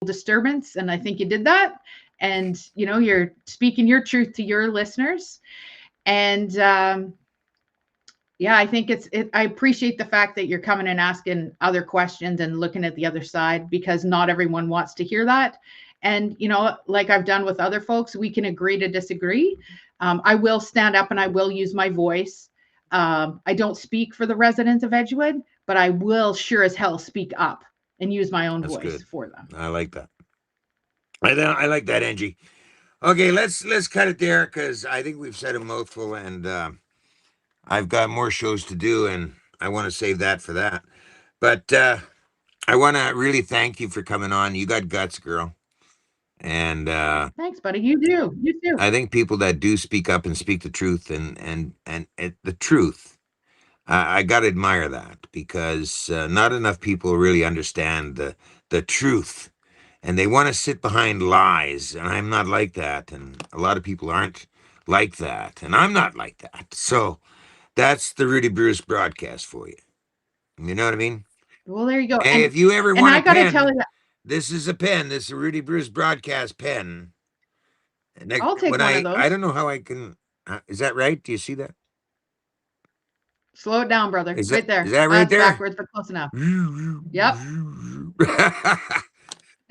disturbance, and I think you did that. And you're speaking your truth to your listeners. And yeah, I think I appreciate the fact that you're coming and asking other questions and looking at the other side, because not everyone wants to hear that. And like I've done with other folks, we can agree to disagree. I will stand up and I will use my voice. I don't speak for the residents of Edgewood, but I will sure as hell speak up and use my own That's voice good. for them. I like that. I like that, Angie. Okay, let's cut it there, because I think we've said a mouthful, and I've got more shows to do, and I want to save that for that. But I want to really thank you for coming on. You got guts, girl. And Thanks, buddy. You do. You too. I think people that do speak up and speak the truth, and the truth, I got to admire that, because not enough people really understand the truth, and they want to sit behind lies, and I'm not like that, and a lot of people aren't like that, and I'm not like that. So that's the Rudy Bruce broadcast for you. You know what I mean? Well, there you go. Hey, And if you ever and want a I got to tell pen, you, this is a pen. This is a Rudy Bruce broadcast pen. I'll take one of I those. don't know how I can. Is that right? Do you see that? Slow it down, brother. Is Right that there. right That's there? backwards, but close enough. Yep.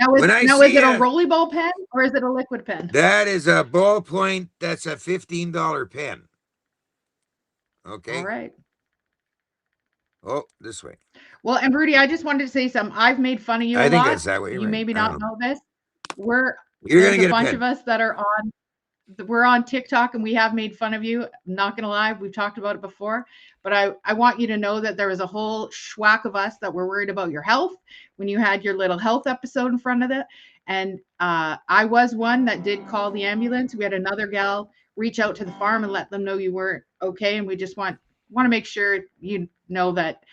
When I Now is see it a a rollerball pen or is it a liquid pen? that is a ballpoint. That's a $15 pen. All Okay. right. Oh, this way. Well, and Rudy, I just wanted to say something. I've made fun of you a I think lot. that's that way, You right? maybe I don't not know. know this. You're gonna There's a get a bunch of pen. us that are on we're on TikTok and we have made fun of you. I'm not gonna lie, we've talked about it before, but I want you to know that there was a whole schwack of us that were worried about your health when you had your little health episode in front of it. And I was one that did call the ambulance. We had another gal reach out to the farm and let them know you weren't okay. And we just want to make sure you know that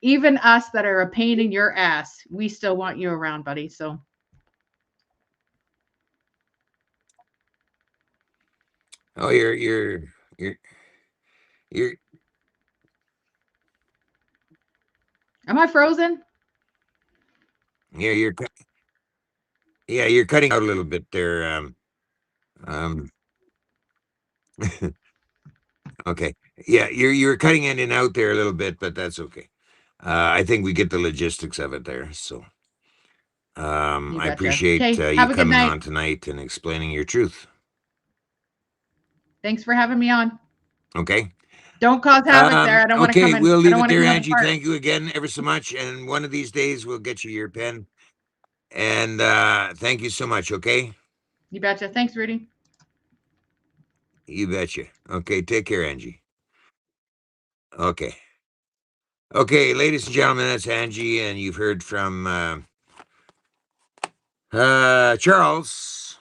even us that are a pain in your ass, we still want you around, buddy. So Oh, you're am I frozen? yeah you're cutting out a little bit there. Um. Okay. Yeah, you're cutting in and out there a little bit, but that's okay. I think we get the logistics of it there. So You I betcha. appreciate Okay, you have a good coming night. on tonight and explaining your truth. Thanks for having me on. Okay. Don't cause havoc there. I don't want to Okay, come in. we'll I leave don't it want to there, come in Angie. apart. Thank you again ever so much. And one of these days we'll get you your pen. And thank you so much. Okay. You betcha. Thanks, Rudy. You betcha. Okay. Take care, Angie. Okay. Okay, ladies and gentlemen, that's Angie, and you've heard from Charles,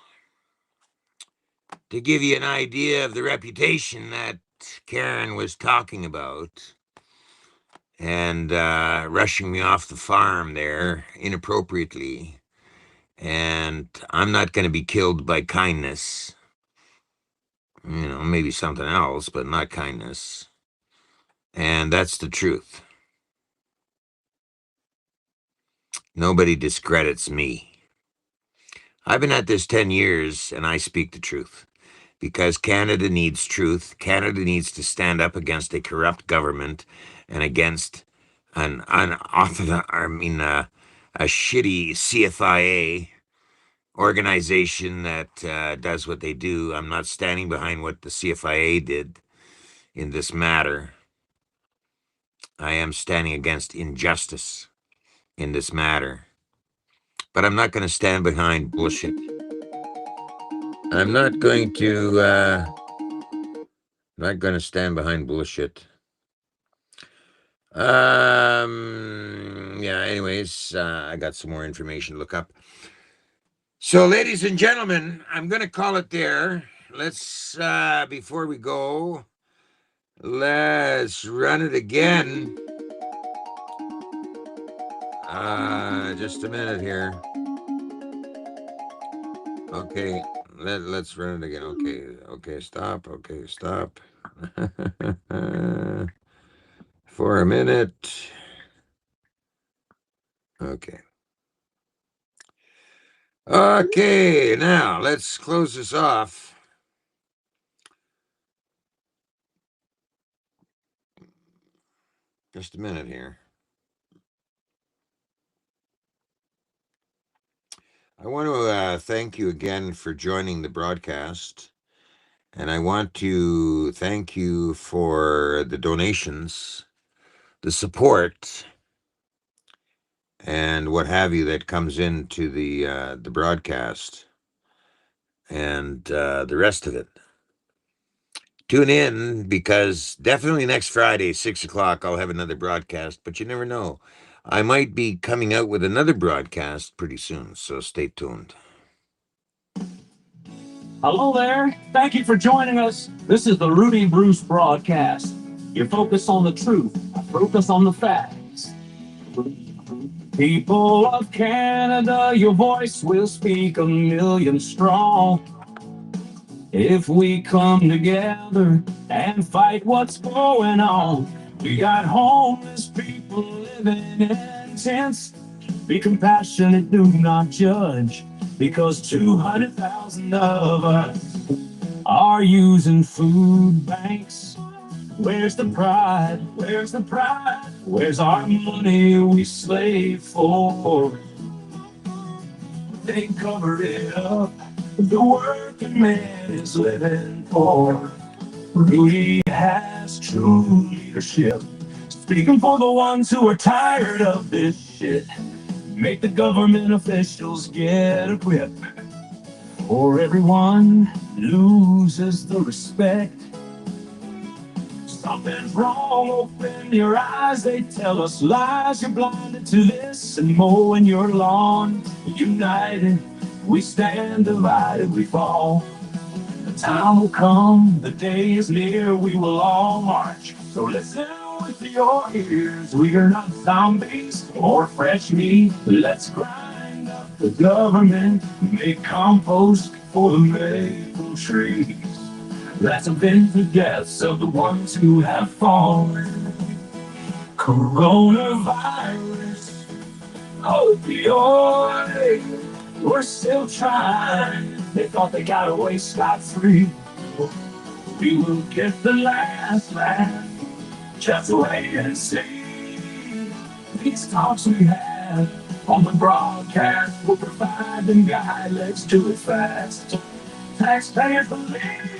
to give you an idea of the reputation that Karen was talking about, and rushing me off the farm there inappropriately. And I'm not going to be killed by kindness. Maybe something else, but not kindness. And that's the truth. Nobody discredits me. I've been at this 10 years, and I speak the truth. Because Canada needs truth. Canada needs to stand up against a corrupt government and against a shitty CFIA organization that does what they do. I'm not standing behind what the CFIA did in this matter. I am standing against injustice in this matter. But I'm not going to stand behind bullshit. I'm not going to stand behind bullshit. Yeah, anyways, I got some more information to look up. So, ladies and gentlemen, I'm going to call it there. Let's, before we go, let's run it again. Just a minute here. Okay, let's run it again. Okay, stop. Okay, stop. For a minute. Okay. Okay, now let's close this off. Just a minute here. I want to thank you again for joining the broadcast. And I want to thank you for the donations, the support, and what have you that comes into the broadcast and the rest of it. Tune in because definitely next Friday, 6 o'clock, I'll have another broadcast, but you never know. I might be coming out with another broadcast pretty soon, so stay tuned. Hello there. Thank you for joining us. This is the Rudy Bruce broadcast. You focus on the truth, I focus on the facts. People of Canada, your voice will speak a million strong. If we come together and fight what's going on, we got homeless people living in tents. Be compassionate, do not judge, because 200,000 of us are using food banks. Where's the pride? Where's the pride? Where's our money we slave for? They covered it up. The working man is living for. Rudy has true leadership, speaking for the ones who are tired of this shit. Make the government officials get a grip, or everyone loses the respect. Something's wrong, open your eyes. They tell us lies, you're blinded to this and mowing your lawn. United, we stand, divided, we fall. The time will come, the day is near, we will all march. So listen with your ears, we are not zombies or fresh meat. Let's grind up the government, make compost for the maple trees. Let's avenge the deaths of the ones who have fallen. Coronavirus, opioid, we're still trying. They thought they got away scot-free. We will get the last laugh. Just wait and see. These talks we have on the broadcast will provide the guide. Let's do it fast. Taxpayers believe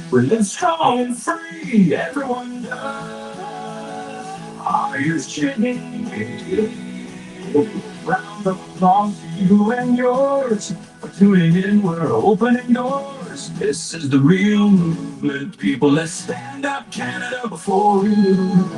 we live strong and free. Everyone does. Are you kidding me? Round of applause to you and yours for tuning in. We're opening doors. This is the real movement, people. Let's stand up, Canada, before we lose.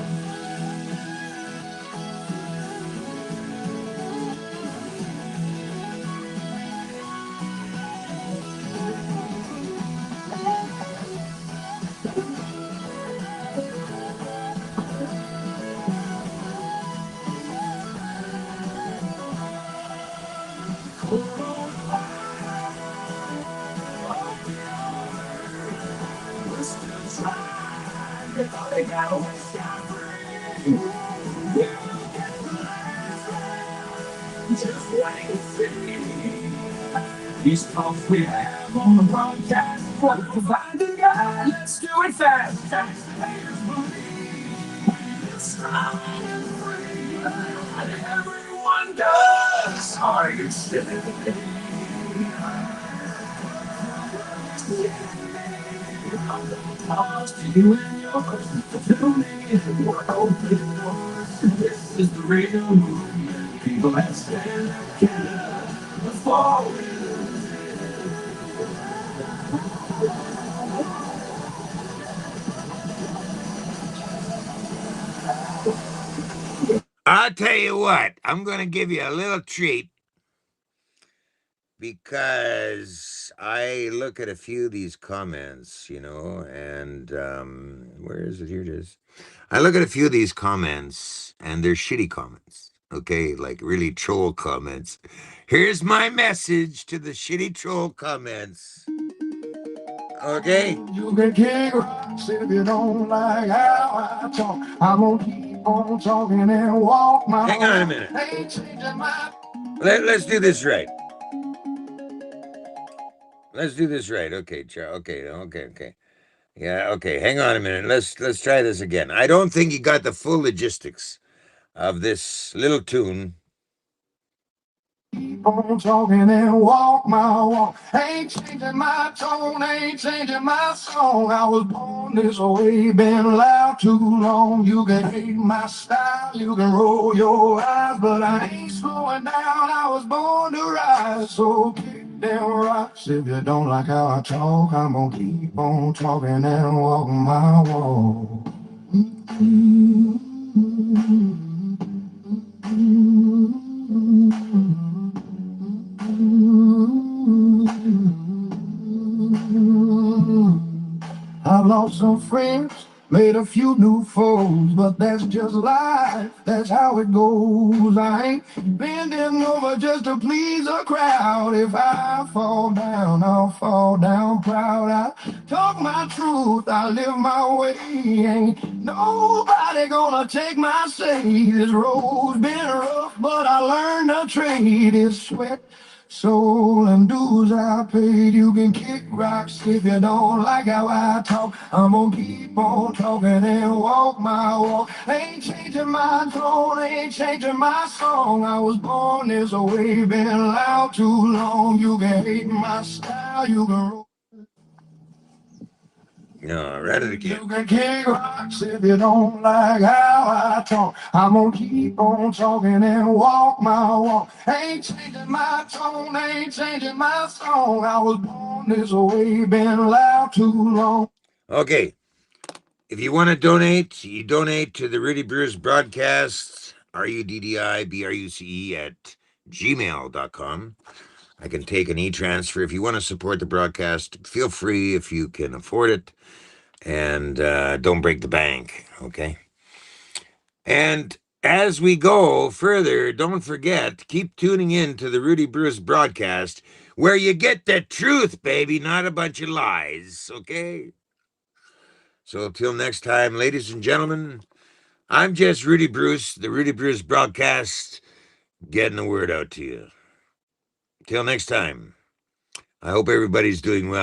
We're still trying. They thought they got away scot-free. We'll get the last laugh. Just wait and see. These talks we have on the broadcast will provide the guide. Let's do it fast. Taxpayers believe it's strong and free. And everyone does. Are you still applause to you and yours for tuning in. We're open doors. This is the real movement. People that stand up Canada before we lose. I'll tell you what, I'm going to give you a little treat because I look at a few of these comments, and where is it? Here it is. I look at a few of these comments, and they're shitty comments. Okay, like really troll comments. Here's my message to the shitty troll comments. Okay. You can kick rocks if you don't like how I talk. I'm gonna keep on talking and walk my Hang on a minute. Ain't changing my Let's do this right. Let's do this right. Okay, okay. Yeah, okay. Hang on a minute. Let's try this again. I don't think you got the full logistics of this little tune. keep on talking and walk my walk. Ain't changing my tone, ain't changing my song. I was born this way, been loud too long. You can hate my style, you can roll your eyes, but I ain't slowing down. I was born to rise, so kick them rocks. If you don't like how I talk, I'm gonna keep on talking and walk my walk. I've lost some friends, made a few new foes, but that's just life, that's how it goes. I ain't bending over just to please a crowd. If I fall down, I'll fall down proud. I talk my truth, I live my way. Ain't nobody gonna take my say. This road's been rough, but I learned a trade. It's sweat, soul and dues I paid. You can kick rocks if you don't like how I talk. I'm gonna keep on talking and walk my walk. Ain't changing my tone, ain't changing my song. I was born this way, been loud too long. You can hate my style, you can roll. No, read it again. You can kick rocks if you don't like how I talk. I'm gonna keep on talking and walk my walk. Ain't changing my tone, ain't changing my song. I was born this way, been loud too long. Okay. If you want to donate, you donate to the Rudy Bruce Broadcast, RUDDIBRUCE at gmail.com. I can take an e-transfer. If you want to support the broadcast, feel free if you can afford it. And don't break the bank, okay? And as we go further, don't forget, keep tuning in to the Rudy Bruce Broadcast, where you get the truth, baby, not a bunch of lies, okay? So till next time, ladies and gentlemen, I'm just Rudy Bruce, the Rudy Bruce Broadcast, getting the word out to you. Till next time, I hope everybody's doing well.